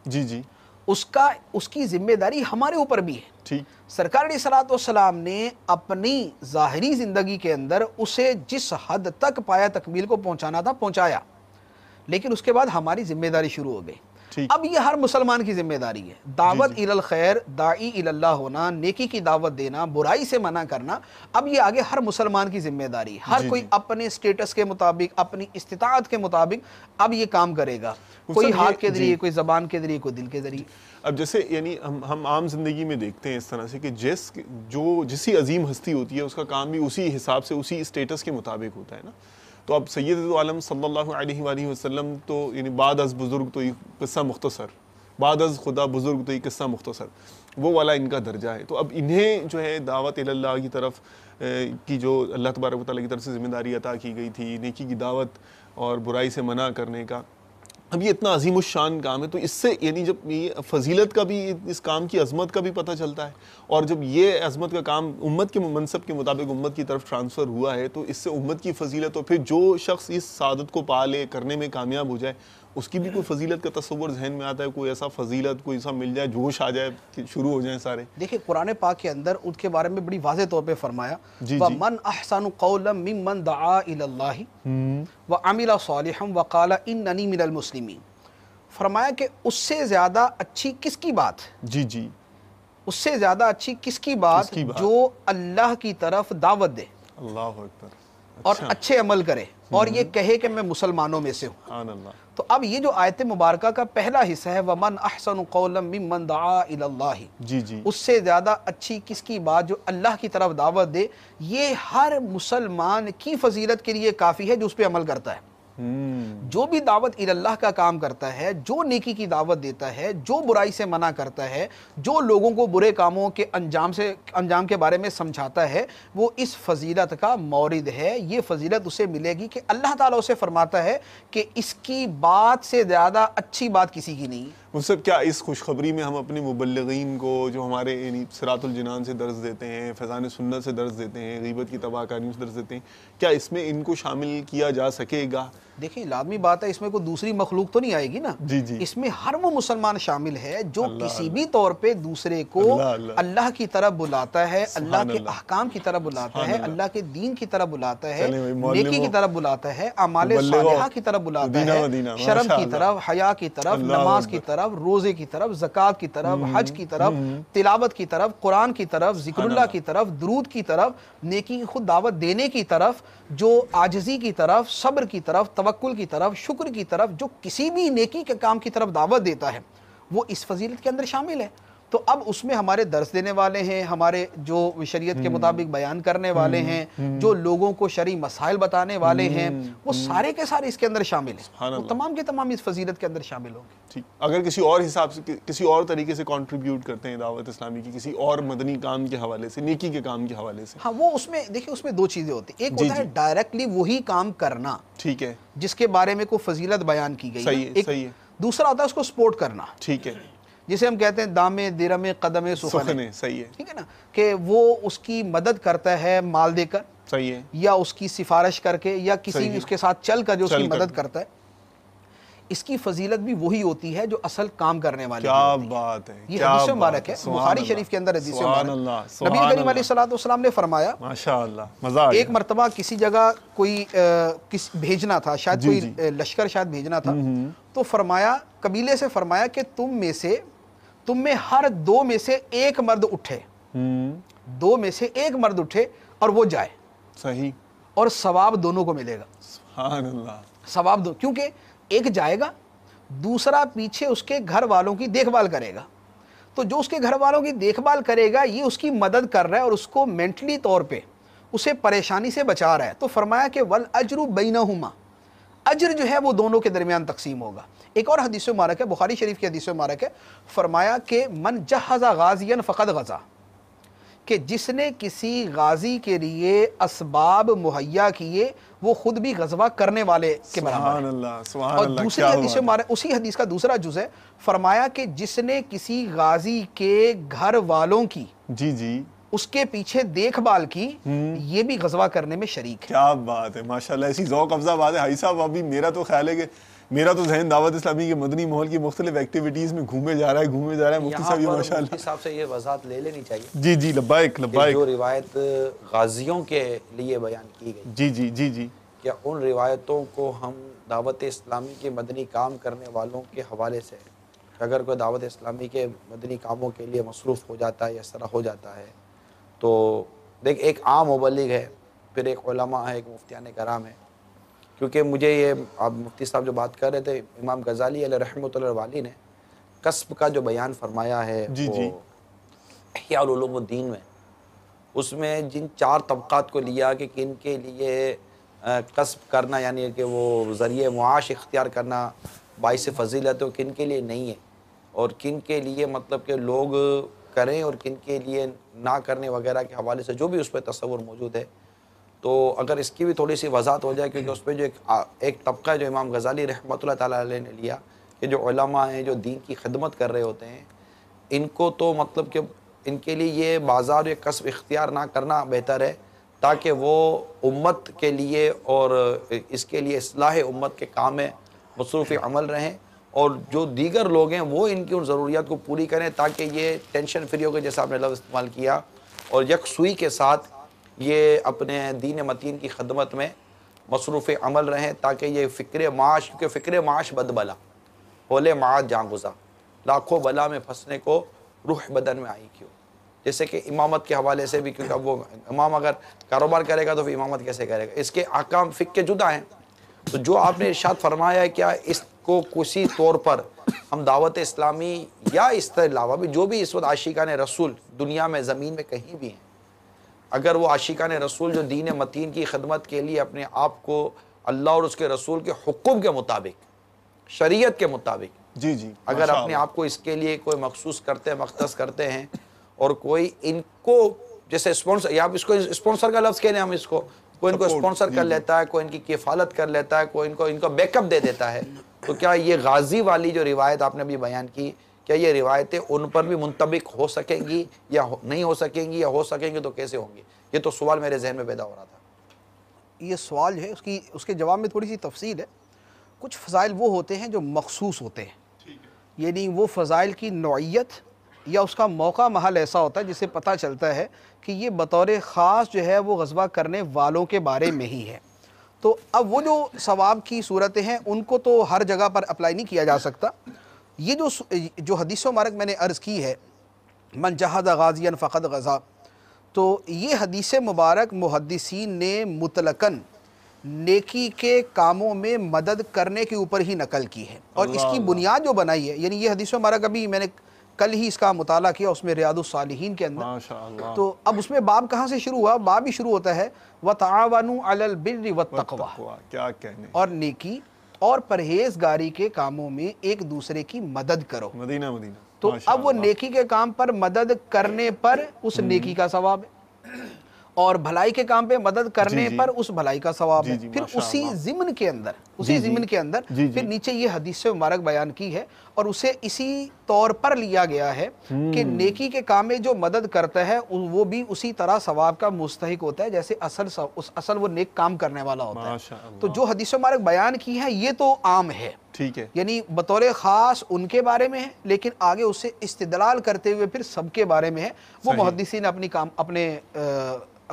جی جی اس کی ذمہ داری ہمارے اوپر بھی ہے. ٹھیک. سرکار علیہ الصلوۃ والسلام نے اپنی ظاہری زندگی کے اندر اسے جس حد تک پایا تکمیل کو پہنچانا تھا پہنچایا، لیکن اس کے بعد ہماری ذمہ داری شروع ہو گئی. اب یہ ہر مسلمان کی ذمہ داری ہے. دعوت الی الخیر، داعی الی اللہ ہونا، نیکی کی دعوت دینا، برائی سے منع کرنا، اب یہ آگے ہر مسلمان کی ذمہ داری ہے. ہر کوئی اپنے سٹیٹس کے مطابق، اپنی استطاعت کے مطابق اب یہ کام کرے گا. کوئی ہاتھ کے ذریعے، کوئی زبان کے ذریعے، کوئی دل کے ذریعے. اب جیسے یعنی ہم عام زندگی میں دیکھتے ہیں اس طرح سے کہ جسی عظیم ہستی ہوتی ہے اس کا کام بھی اسی حساب سے، اسی اسٹیٹس کے مطابق ہوتا ہے نا. تو اب سید عالم صلی اللہ علیہ وآلہ وسلم تو یعنی بعد از بزرگ تو یہ قصہ مختصر، بعد از خدا بزرگ تو یہ قصہ مختصر، وہ والا ان کا درجہ ہے. تو اب انہیں جو ہے دعوت الی اللہ کی طرف کی جو اللہ تبارک و تعالیٰ کی طرف سے ذمہ داری عطا کی گئی تھی، نیکی کی دعوت اور برائی سے منع کرنے کا، اب یہ اتنا عظیم الشان کام ہے. تو اس سے یعنی جب یہ فضیلت کا بھی، اس کام کی عظمت کا بھی پتہ چلتا ہے، اور جب یہ عظمت کا کام امت کے منصب کے مطابق امت کی طرف ٹرانسفر ہوا ہے تو اس سے امت کی فضیلت، اور پھر جو شخص اس سعادت کو پا لے، کرنے میں کامیاب ہو جائے، اس کی بھی کوئی فضیلت کا تصور ذہن میں آتا ہے، کوئی ایسا فضیلت، کوئی ایسا مل جائے، جوش آ جائے کہ شروع ہو جائیں سارے. دیکھیں قرآن پاک کے اندر ان کے بارے میں بڑی واضح طور پہ فرمایا وَمَنْ أَحْسَنُ قَوْلًا مِّمَّنْ دَعَا إِلَى اللَّهِ وَعَمِلَ صَالِحًا وَقَالَ إِنَّنِي مِنَ الْمُسْلِمِينَ. فرمایا کہ اس سے زیادہ اچھی کس کی بات، اس سے زیادہ اچھی کس کی بات جو اللہ کی طرف دعوت دے، اللہ اکبر، اور اچھے عمل کرے اور یہ کہے کہ میں مسلمانوں میں سے ہوں. سبحان اللہ. تو اب یہ جو آیت مبارکہ کا پہلا حصہ ہے وَمَنْ أَحْسَنُ قَوْلًا مِّمَّنْ دَعَا إِلَى اللَّهِ، اس سے زیادہ اچھی کس کی بات جو اللہ کی طرف دعوت دے، یہ ہر مسلمان کی فضیلت کے لیے کافی ہے جو اس پہ عمل کرتا ہے. جو بھی دعوت الی اللہ کا کام کرتا ہے، جو نیکی کی دعوت دیتا ہے، جو برائی سے منع کرتا ہے، جو لوگوں کو برے کاموں کے انجام کے بارے میں سمجھاتا ہے، وہ اس فضیلت کا مورد ہے. یہ فضیلت اسے ملے گی کہ اللہ تعالیٰ اسے فرماتا ہے کہ اس کی بات سے زیادہ اچھی بات کسی کی نہیں. مصعب، کیا اس خوشخبری میں ہم اپنے مبلغین کو جو ہمارے یعنی صراط الجنان سے درس دیتے ہیں، فیضان سنت سے درس دیتے ہیں، غیبت کی تباہ کاریوں سے درس دیتے ہیں، کیا اس میں ان کو شامل کیا جا سکے گا؟ دیکھیں لازمی بات ہے، اس میں کوئی دوسری مخلوق تو نہیں آئے گی نا. اس میں ہر وہ مسلمان شامل ہے جو کسی بھی طور پہ دوسرے کو اللہ کی طرف بلاتا ہے، اللہ کے احکام کی طرف بلاتا ہے، اللہ کے دین کی طرف بلاتا ہے، نیکی کی طرف بلاتا ہے، اعمال صالحہ کی طرف بلاتا ہے، شرم کی طرف، حیا کی طرف، نماز کی طرف، روزے کی طرف، زکوٰۃ کی طرف، حج کی طرف، تلاوت کی طرف، قرآن کی طرف، ذکر اللہ کی طرف، درود کی طرف، نیکی کی خود دعوت دینے کی طرف، جو عاجزی کی طرف، صبر کی طرف، توکل کی طرف، شکر کی طرف، جو کسی بھی نیکی کے کام کی طرف دعوت دیتا ہے وہ اس فضیلت کے اندر شامل ہے. تو اب اس میں ہمارے درس دینے والے ہیں، ہمارے جو شریعت کے مطابق بیان کرنے والے ہیں، جو لوگوں کو شرعی مسائل بتانے والے ہیں، وہ سارے کے سارے اس کے اندر شامل ہیں. وہ تمام کے تمام اس فضیلت کے اندر شامل ہوں گے. ٹھیک. اگر کسی اور حساب سے، کسی اور طریقے سے کنٹریبیوٹ کرتے ہیں دعوت اسلامی کی، کسی اور مدنی کام کے حوالے سے، نیکی کے کام کے حوالے سے، ہاں وہ اس میں دیکھیں اس میں دو چیزیں ہوتی ہیں. ایک ہوتا ہے ڈائریکٹلی وہی کام کرنا، ٹھیک ہے، جس کے بارے میں کوئی فضیلت بیان کی گئی، صحیح ہے. دوسرا ہوتا ہے اس کو سپورٹ کرنا، ٹھیک ہے، جسے ہم کہتے ہیں دامے درمے قدمے سخنے، صحیح ہے، ٹھیک ہے نا، کہ وہ اس کی مدد کرتا ہے مال دے کر، صحیح ہے، یا اس کی سفارش کر کے، یا کسی بھی اس کے ساتھ چل کر جو اس کی مدد کرتا ہے. اس کی فضیلت بھی وہی ہوتی ہے جو اصل کام کرنے والی. کیا بات ہے، یہ حدیث مبارک ہے، بخاری شریف کے اندر حدیث مبارک. نبی کریم علیہ الصلوۃ والسلام نے فرمایا، ماشاءاللہ، مزہ آ گیا. ایک مرتبہ کسی جگہ کوئی بھیجنا تھا، شاید کوئی لشکر شاید بھیجنا تھا، تو فرمایا قبیلے سے فرمایا کہ تم میں ہر دو میں سے ایک مرد اٹھے، دو میں سے ایک مرد اٹھے اور وہ جائے، صحیح، اور ثواب دونوں کو ملے گا. سبحان اللہ. ثواب دو، کیونکہ ایک جائے گا، دوسرا پیچھے اس کے گھر والوں کی دیکھ بھال کرے گا. تو جو اس کے گھر والوں کی دیکھ بھال کرے گا یہ اس کی مدد کر رہا ہے اور اس کو مینٹلی طور پہ اسے پریشانی سے بچا رہا ہے. تو فرمایا کہ وَالْأَجْرُ بَيْنَهُمَا، اجر جو ہے وہ دونوں کے درمیان تقسیم ہوگا. ایک اور حدیث مبارک ہے، بخاری شریف کی حدیث مبارک ہے، فرمایا کہ من جہز غازیا فقد غزا، کہ جس نے کسی غازی کے لیے اسباب مہیا کیے وہ خود بھی غزوہ کرنے والے کے برابر ہے. سبحان اللہ، سبحان اور اللہ. دوسری حدیث مبارک، اسی حدیث کا دوسرا جز ہے، فرمایا کہ جس نے کسی غازی کے گھر والوں کی جی اس کے پیچھے دیکھ بھال کی، یہ بھی غزوہ کرنے میں شریک ہے. کیا بات ہے، ماشاءاللہ. ایسی ذوق افزا بات ہے. حاجی صاحب ابھی میرا تو خیال ہے کہ میرا تو ذہن دعوت اسلامی کے مدنی ماحول کی مختلف ایکٹیویٹیز میں گھومے جا رہا ہے مفتی صاحب یہ ماشاء اللہ مفتی صاحب سے یہ وضاحت لے لینی چاہیے جی جی لبائک کہ جو روایت غازیوں کے لیے بیان کی گئی جی جی جی جی کیا ان روایتوں کو ہم دعوت اسلامی کے مدنی کام کرنے والوں کے حوالے سے اگر کوئی دعوت اسلامی کے مدنی کاموں کے لیے مصروف ہو جاتا ہے یا اس طرح ہو جاتا ہے تو دیکھ ایک عام مبلغ ہے، پھر ایک علماء ہے، ایک مفتیان کرام ہے. کیونکہ مجھے یہ اب مفتی صاحب جو بات کر رہے تھے امام غزالی علیہ رحمۃ اللہ والی نے کسب کا جو بیان فرمایا ہے جی وہ جی احیاء العلوم الدین میں، اس میں جن 4 طبقات کو لیا کہ کن کے لیے کسب کرنا یعنی کہ وہ ذریعہ معاش اختیار کرنا باعث فضیلت ہے، کن کے لیے نہیں ہے، اور کن کے لیے مطلب کہ لوگ کریں اور کن کے لیے نہ کرنے وغیرہ کے حوالے سے جو بھی اس پہ تصور موجود ہے. تو اگر اس کی بھی تھوڑی سی وضاحت ہو جائے کیونکہ اس پہ جو ایک طبقہ ہے جو امام غزالی رحمۃ اللہ تعالیٰ علیہ نے لیا کہ جو علماء ہیں جو دین کی خدمت کر رہے ہوتے ہیں ان کو تو مطلب کہ ان کے لیے یہ بازار یا کسب اختیار نہ کرنا بہتر ہے تاکہ وہ امت کے لیے اور اس کے لیے اصلاح امت کے کام میں مصروف عمل رہیں اور جو دیگر لوگ ہیں وہ ان کی ان ضروریات کو پوری کریں تاکہ یہ ٹینشن فری ہو کے جیسا آپ نے لفظ استعمال کیا اور یکسوئی کے ساتھ یہ اپنے دین متین کی خدمت میں مصروف عمل رہیں تاکہ یہ فکر معاش کیونکہ فکر معاش بد بلا ہولے معاد جاں گزا لاکھوں بلا میں پھنسنے کو روح بدن میں آئی کیوں. جیسے کہ امامت کے حوالے سے بھی کیونکہ اب وہ امام اگر کاروبار کرے گا تو پھر امامت کیسے کرے گا، اس کے احکام فقہ کے جدا ہیں. تو جو آپ نے ارشاد فرمایا ہے کیا اس کو کسی طور پر ہم دعوت اسلامی یا اس کے علاوہ بھی جو بھی اس وقت عاشقان رسول دنیا میں زمین میں کہیں بھی ہیں اگر وہ عاشقان رسول جو دین متین کی خدمت کے لیے اپنے آپ کو اللہ اور اس کے رسول کے حکم کے مطابق شریعت کے مطابق جی جی اگر اپنے آپ کو اس کے لیے کوئی مخصوص کرتے ہیں مختص کرتے ہیں اور کوئی ان کو جیسے اسپانسر یا اس کو اسپانسر کا لفظ کہہ لیں ہم اس کو کوئی ان کو اسپانسر کر لیتا ہے کوئی ان کی کفالت کر لیتا ہے کوئی ان کو بیک اپ دے دیتا ہے تو کیا یہ غازی والی جو روایت آپ نے ابھی بیان کی کیا یہ روایتیں ان پر بھی منطبق ہو سکیں گی یا نہیں ہو سکیں گی یا ہو سکیں گی تو کیسے ہوں گی؟ یہ تو سوال میرے ذہن میں پیدا ہو رہا تھا. یہ سوال ہے اس کے جواب میں تھوڑی سی تفصیل ہے. کچھ فضائل وہ ہوتے ہیں جو مخصوص ہوتے ہیں یعنی وہ فضائل کی نوعیت یا اس کا موقع محل ایسا ہوتا ہے جسے پتہ چلتا ہے کہ یہ بطور خاص جو ہے وہ غزوہ کرنے والوں کے بارے میں ہی ہے. تو اب وہ جو ثواب کی صورتیں ہیں ان کو تو ہر جگہ پر اپلائی نہیں کیا جا سکتا. یہ جو حدیث مبارک میں نے عرض کی ہے من جہد غازیا فقد غزا، تو یہ حدیث مبارک محدثین نے مطلقاً نیکی کے کاموں میں مدد کرنے کے اوپر ہی نقل کی ہے اور اس کی بنیاد جو بنائی ہے یعنی یہ حدیث مبارک ابھی میں نے کل ہی اس کا مطالعہ کیا اس میں ریاض الصالحین کے اندر. تو اب اس میں باب کہاں سے شروع ہوا؟ باب ہی شروع ہوتا ہے وَتَعَاوَنُوا عَلَى الْبِرِّ وَالتَّقْوَى، کیا کہنے اور نیکی اور پرہیزگاری کے کاموں میں ایک دوسرے کی مدد کرو. مدینہ تو اب وہ نیکی کے کام پر مدد کرنے پر اس نیکی کا ثواب ہے اور بھلائی کے کام پہ مدد کرنے پر اس بھلائی کا ثواب ہے. پھر اسی ضمن کے اندر پھر نیچے یہ حدیث مبارک بیان کی ہے اور اسے اسی طور پر لیا گیا ہے کہ نیکی کے کام میں جو مدد کرتا ہے وہ بھی اسی طرح ثواب کا مستحق ہوتا ہے جیسے اصل وہ نیک کام کرنے والا ہوتا ہے. تو جو حدیث مبارک بیان کی ہے یہ تو عام ہے ٹھیک ہے یعنی بطور خاص ان کے بارے میں ہے لیکن آگے اسے استدلال کرتے ہوئے پھر سب کے بارے میں ہے. وہ محدثین نے اپنے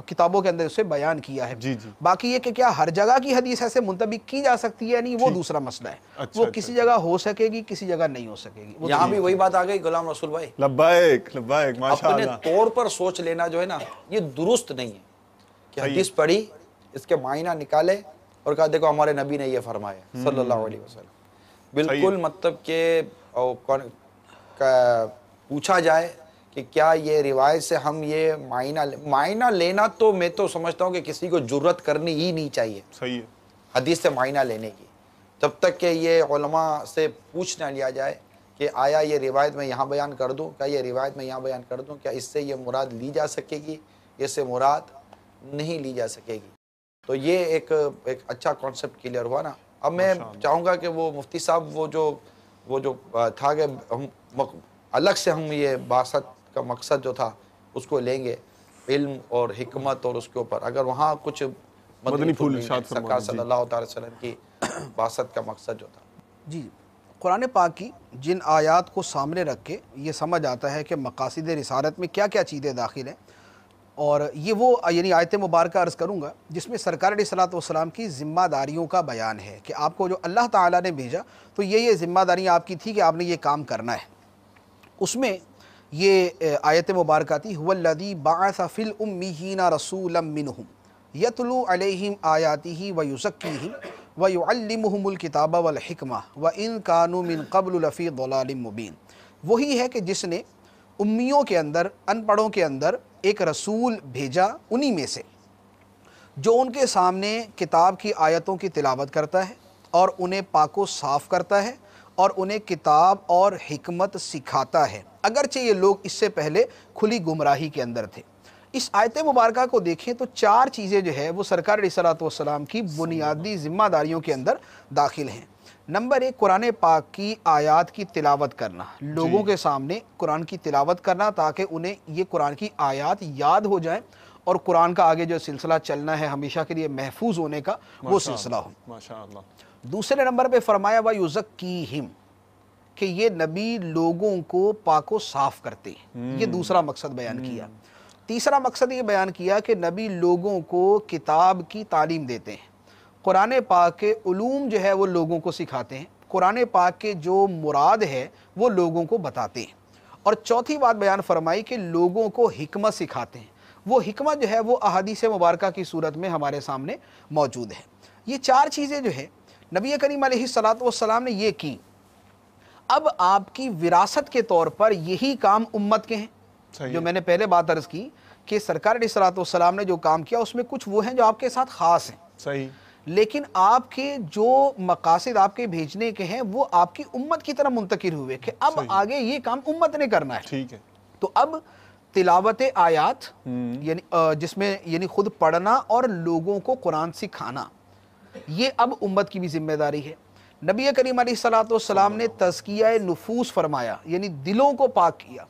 کتابوں کے اندر اسے بیان کیا ہے. باقی یہ کہ کیا ہر جگہ کی حدیث ایسے منطبق کی جا سکتی ہے نہیں وہ دوسرا مسئلہ ہے. وہ کسی جگہ ہو سکے گی کسی جگہ نہیں ہو سکے گی. یہاں بھی وہی بات آ گئی غلام رسول بھائی لبائک ماشاءاللہ اپنے طور پر سوچ لینا جو ہے نا یہ درست نہیں ہے کہ حدیث پڑھی اس کے معنی نکالے اور کہا دیکھو ہمارے نبی نے یہ فرمایا صلی اللہ علیہ وسلم. بالکل مطلب کہ پوچھا جائے کہ کیا یہ روایت سے ہم یہ معنی لینا تو میں تو سمجھتا ہوں کہ کسی کو جرت کرنی ہی نہیں چاہیے صحیح ہے حدیث سے معنی لینے کی جب تک کہ یہ علماء سے پوچھ نہ لیا جائے کہ آیا یہ روایت میں یہاں بیان کر دوں کیا یہ روایت میں یہاں بیان کر دوں کیا اس سے یہ مراد لی جا سکے گی اس سے مراد نہیں لی جا سکے گی. تو یہ ایک اچھا کانسیپٹ کلیئر ہوا نا. اب میں چاہوں گا کہ وہ مفتی صاحب وہ جو تھا کہ ہم الگ سے ہم یہ باسط کا مقصد جو تھا اس کو لیں گے علم اور حکمت اور اس کے اوپر اگر وہاں کچھ مدنی پھول سرکار صلی اللہ تعالی وسلم کی باسط کا مقصد جو تھا جی قرآن پاک کی جن آیات کو سامنے رکھ کے یہ سمجھ آتا ہے کہ مقاصد رسالت میں کیا کیا چیزیں داخل ہیں، اور یہ وہ یعنی آیت مبارکہ عرض کروں گا جس میں سرکار علیہ الصلوۃ والسلام کی ذمہ داریوں کا بیان ہے کہ آپ کو جو اللہ تعالیٰ نے بھیجا تو یہ ذمہ داریاں آپ کی تھی کہ آپ نے یہ کام کرنا ہے۔ اس میں یہ آیت مبارکہ تھی هُوَ الَّذِي بَعَثَ فِي الْأُمِّيِّينَ رَسُولًا مِّنْهُمْ يَتْلُو عَلَيْهِمْ آيَاتِهِ وَيُزَكِّيهِمْ وَيُعَلِّمُهُمُ الْكِتَابَ وَالْحِكْمَةَ وَإِن كَانُوا مِن قَبْلُ لَفِي ضَلَالٍ مُّبِينٍ، وہی ہے کہ جس نے امیوں کے اندر، ان پڑھوں کے اندر ایک رسول بھیجا انہی میں سے جو ان کے سامنے کتاب کی آیتوں کی تلاوت کرتا ہے اور انہیں پاک و صاف کرتا ہے اور انہیں کتاب اور حکمت سکھاتا ہے، اگرچہ یہ لوگ اس سے پہلے کھلی گمراہی کے اندر تھے۔ اس آیت مبارکہ کو دیکھیں تو چار چیزیں جو ہے وہ سرکار علیہ الصلوۃ والسلام کی بنیادی ذمہ داریوں کے اندر داخل ہیں۔ نمبر ایک، قرآن پاک کی آیات کی تلاوت کرنا، لوگوں کے سامنے قرآن کی تلاوت کرنا تاکہ انہیں یہ قرآن کی آیات یاد ہو جائیں اور قرآن کا آگے جو سلسلہ چلنا ہے ہمیشہ کے لیے محفوظ ہونے کا وہ سلسلہ ہو۔ ماشاءاللہ۔ دوسرے نمبر پہ فرمایا وَيُزَكِّيهِمْ کہ یہ نبی لوگوں کو پاک و صاف کرتے ہیں، یہ دوسرا مقصد بیان کیا۔ تیسرا مقصد یہ بیان کیا کہ نبی لوگوں کو کتاب کی تعلیم دیتے ہیں، قرآن پاک کے علوم جو ہے وہ لوگوں کو سکھاتے ہیں، قرآن پاک کے جو مراد ہے وہ لوگوں کو بتاتے ہیں۔ اور چوتھی بات بیان فرمائی کہ لوگوں کو حکمت سکھاتے ہیں، وہ حکمت جو ہے وہ احادیث مبارکہ کی صورت میں ہمارے سامنے موجود ہے۔ یہ چار چیزیں جو ہے نبی کریم علیہ الصلوۃ والسلام نے یہ کی، اب آپ کی وراثت کے طور پر یہی کام امت کے ہیں۔ جو میں نے پہلے بات عرض کی کہ سرکار علیہ الصلوۃ والسلام نے جو کام کیا اس میں کچھ وہ ہیں جو آپ کے ساتھ خاص ہیں، صحیح، لیکن آپ کے جو مقاصد آپ کے بھیجنے کے ہیں وہ آپ کی امت کی طرف منتقل ہوئے کہ اب آگے یہ کام امت نے کرنا ہے۔ ٹھیک ہے۔ تو اب تلاوت آیات یعنی جس میں یعنی خود پڑھنا اور لوگوں کو قرآن سکھانا، یہ اب امت کی بھی ذمہ داری ہے۔ نبی کریم علیہ الصلوۃ والسلام نے تزکیہ نفوس فرمایا، یعنی دلوں کو پاک کیا۔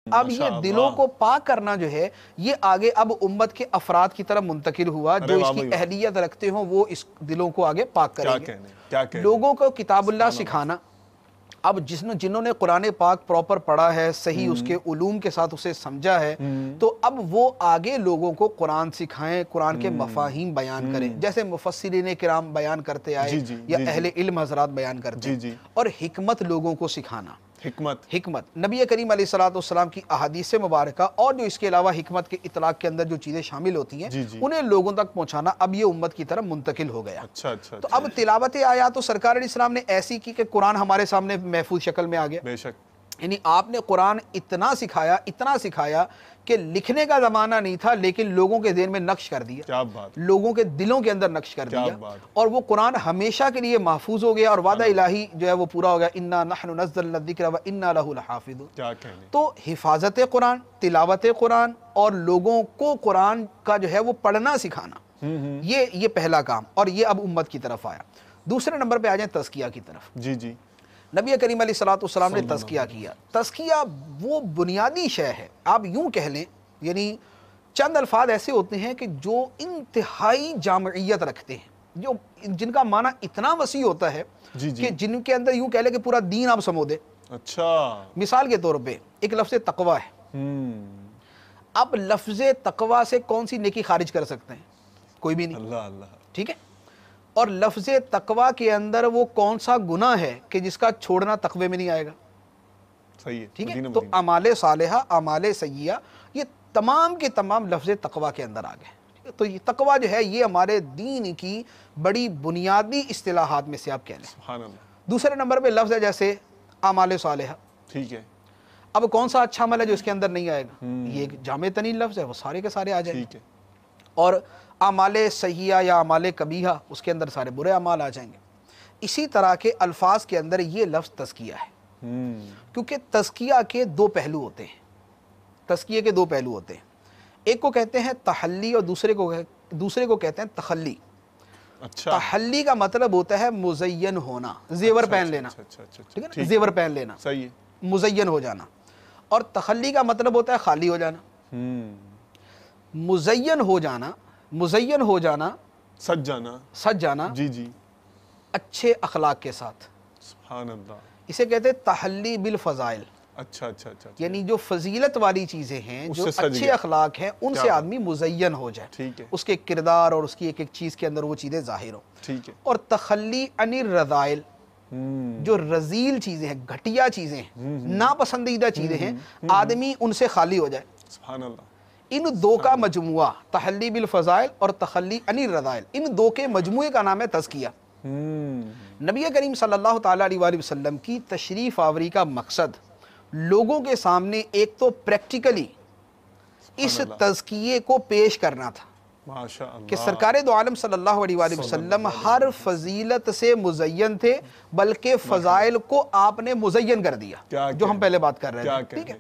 اب یہ دلوں کو پاک کرنا جو ہے یہ آگے اب امت کے افراد کی طرف منتقل ہوا جو اس کی اہلیت رکھتے ہوں، وہ اس دلوں کو آگے پاک کریں گے۔ لوگوں کو کتاب اللہ سکھانا، اب جنہوں نے قرآن پاک پراپر پڑھا ہے، صحیح اس کے علوم کے ساتھ اسے سمجھا ہے، تو اب وہ آگے لوگوں کو قرآن سکھائیں، قرآن کے مفاہیم بیان کریں، جیسے مفسرین کرام بیان کرتے آئے یا اہل علم حضرات بیان کرتے ہیں۔ اور حکمت لوگوں کو سکھانا، حکمت نبی کریم علیہ الصلوۃ والسلام کی احادیث مبارکہ اور جو اس کے علاوہ حکمت کے اطلاق کے اندر جو چیزیں شامل ہوتی ہیں انہیں لوگوں تک پہنچانا اب یہ امت کی طرف منتقل ہو گیا۔ تو اب تلاوت آیات تو سرکار علیہ السلام نے ایسی کی کہ قرآن ہمارے سامنے محفوظ شکل میں آ گیا۔ بے شک، یعنی آپ نے قرآن اتنا سکھایا کہ لکھنے کا زمانہ نہیں تھا لیکن لوگوں کے ذہن میں نقش کر دیا، کیا بات، لوگوں کے دلوں کے اندر نقش کر دیا، اور وہ قرآن ہمیشہ کے لیے محفوظ ہو گیا اور وعدہ الہی جو ہے وہ پورا ہو گیا، انا نحن نزلنا الذکر وانا لہ لحافظون۔ کیا کہنے۔ تو حفاظت قرآن، تلاوت قرآن اور لوگوں کو قرآن کا جو ہے وہ پڑھنا سکھانا، یہ پہلا کام، اور یہ اب امت کی طرف آیا۔ دوسرے نمبر پہ آ جائیں تزکیہ کی طرف۔ جی نبی کریم علیہ الصلوۃ والسلام نے تزکیہ کیا۔ تزکیہ وہ بنیادی شے ہے، آپ یوں کہہ لیں، یعنی چند الفاظ ایسے ہوتے ہیں کہ جو انتہائی جامعیت رکھتے ہیں، جن کا معنی اتنا وسیع ہوتا ہے کہ جن کے اندر یوں کہہ لیں کہ پورا دین آپ سمو دے۔ اچھا، مثال کے طور پہ ایک لفظ تقویٰ ہے، اب لفظ تقویٰ سے کون سی نیکی خارج کر سکتے ہیں؟ کوئی بھی نہیں، اللہ، ٹھیک ہے۔ اور لفظ تقویٰ کے اندر وہ کون سا گناہ ہے کہ جس کا چھوڑنا تقوی میں نہیں آئے گا؟ صحیح ہے، ٹھیک ہے۔ تو اعمال صالحہ، اعمال سیئہ، یہ تمام کے تمام لفظ تقویٰ کے اندر آ گئے۔ تو یہ تقویٰ جو ہے یہ ہمارے دین کی بڑی بنیادی اصطلاحات میں سے آپ کہہ لیں۔ سبحان اللہ۔ دوسرے نمبر پہ لفظ ہے جیسے اعمال صالحہ، ٹھیک ہے۔ اب کون سا اچھا عمل ہے جو اس کے اندر نہیں آئے گا؟ یہ ایک جامع ترین لفظ ہے، وہ سارے کے سارے آ جائیں گے۔ اور اعمال سیئہ یا اعمال قبیحہ، اس کے اندر سارے برے اعمال آ جائیں گے۔ اسی طرح کے الفاظ کے اندر یہ لفظ تزکیہ ہے، کیونکہ تزکیہ کے دو پہلو ہوتے ہیں، تزکیے کے دو پہلو ہوتے ہیں، ایک کو کہتے ہیں تحلی اور دوسرے کو کہتے ہیں تخلی۔ اچھا، تحلی کا مطلب ہوتا ہے مزین ہونا، زیور پہن لینا، ٹھیک ہے نا، زیور پہن لینا، صحیح ہے، مزین ہو جانا۔ اور تخلی کا مطلب ہوتا ہے خالی ہو جانا۔ مزین ہو جانا، سج جانا، سج جانا، جی، اچھے اخلاق کے ساتھ، سبحان اللہ. اسے کہتے ہیں تحلی بالفضائل. اچھا اچھا اچھا. یعنی جو فضیلت والی چیزیں ہیں، اس جو سے سج اچھے گیا. اخلاق ہیں، ان سے آدمی مزین ہو جائے، ٹھیک ہے. اس کے کردار اور اس کی ایک ایک چیز کے اندر وہ چیزیں ظاہر ہوں. ٹھیک ہے. اور تخلی عن الرذائل، جو رذیل چیزیں ہیں، گھٹیا چیزیں ہیں، ناپسندیدہ چیزیں ہیں، آدمی ان سے خالی ہو جائے. سبحان اللہ. ان دو کا مجموعہ تحلی بالفضائل اور تخلی عن الرذائل، ان دو کے مجموعے کا نام ہے تزکیہ. نبی کریم صلی اللہ تعالیٰ علیہ وآلہ وسلم کی تشریف آوری کا مقصد لوگوں کے سامنے ایک تو پریکٹیکلی اس تزکیے کو پیش کرنا تھا ماشاء اللہ. کہ سرکار دو عالم صلی اللہ علیہ وآلہ وسلم ہر فضیلت سے مزین تھے، بلکہ فضائل کو آپ نے مزین کر دیا، جو ہم پہلے بات کر رہے تھے. ٹھیک ہے.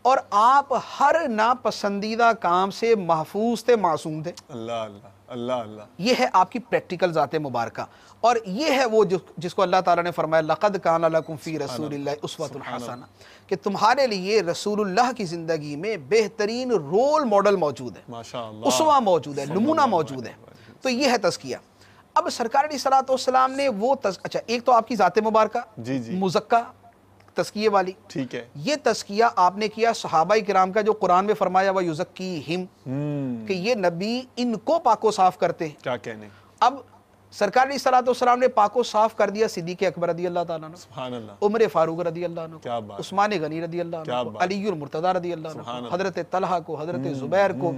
اور آپ ہر ناپسندیدہ کام سے محفوظ تھے، معصوم تھے. اللہ اللہ اللہ اللہ. یہ ہے آپ کی پریکٹیکل ذات مبارکہ، اور یہ ہے وہ جس کو اللہ تعالیٰ نے فرمایا لَقَدْ كَانَ لَكُمْ فِي رَسُولِ اللَّهِ أُسْوَةٌ حَسَنَةٌ، کہ تمہارے لیے رسول اللہ کی زندگی میں بہترین رول ماڈل موجود ہے، ماشاء اللہ. اسوہ موجود ہے، نمونہ موجود ہے. تو یہ ہے تزکیہ. اب سرکار علیہ الصلوۃ والسلام نے وہ اچھا، ایک تو آپ کی ذات مبارکہ مزکہ تزکیے والی. ٹھیک ہے. یہ تزکیہ آپ نے کیا صحابہ کرام کا، جو قرآن میں فرمایا وَيُزَكِّيهِمْ، کہ یہ نبی ان کو پاک و صاف کرتے ہیں. کیا کہنے. اب سرکار علیہ الصلوۃ والسلام نے پاک و صاف کر دیا صدیق اکبر رضی اللہ تعالیٰ عنہ، سبحان اللہ. عمر فاروق رضی اللہ عنہ، کیا بات. عثمان غنی رضی اللہ عنہ، علی المرتضیٰ رضی اللہ عنہ، حضرت طلحہ کو، حضرت زبیر کو،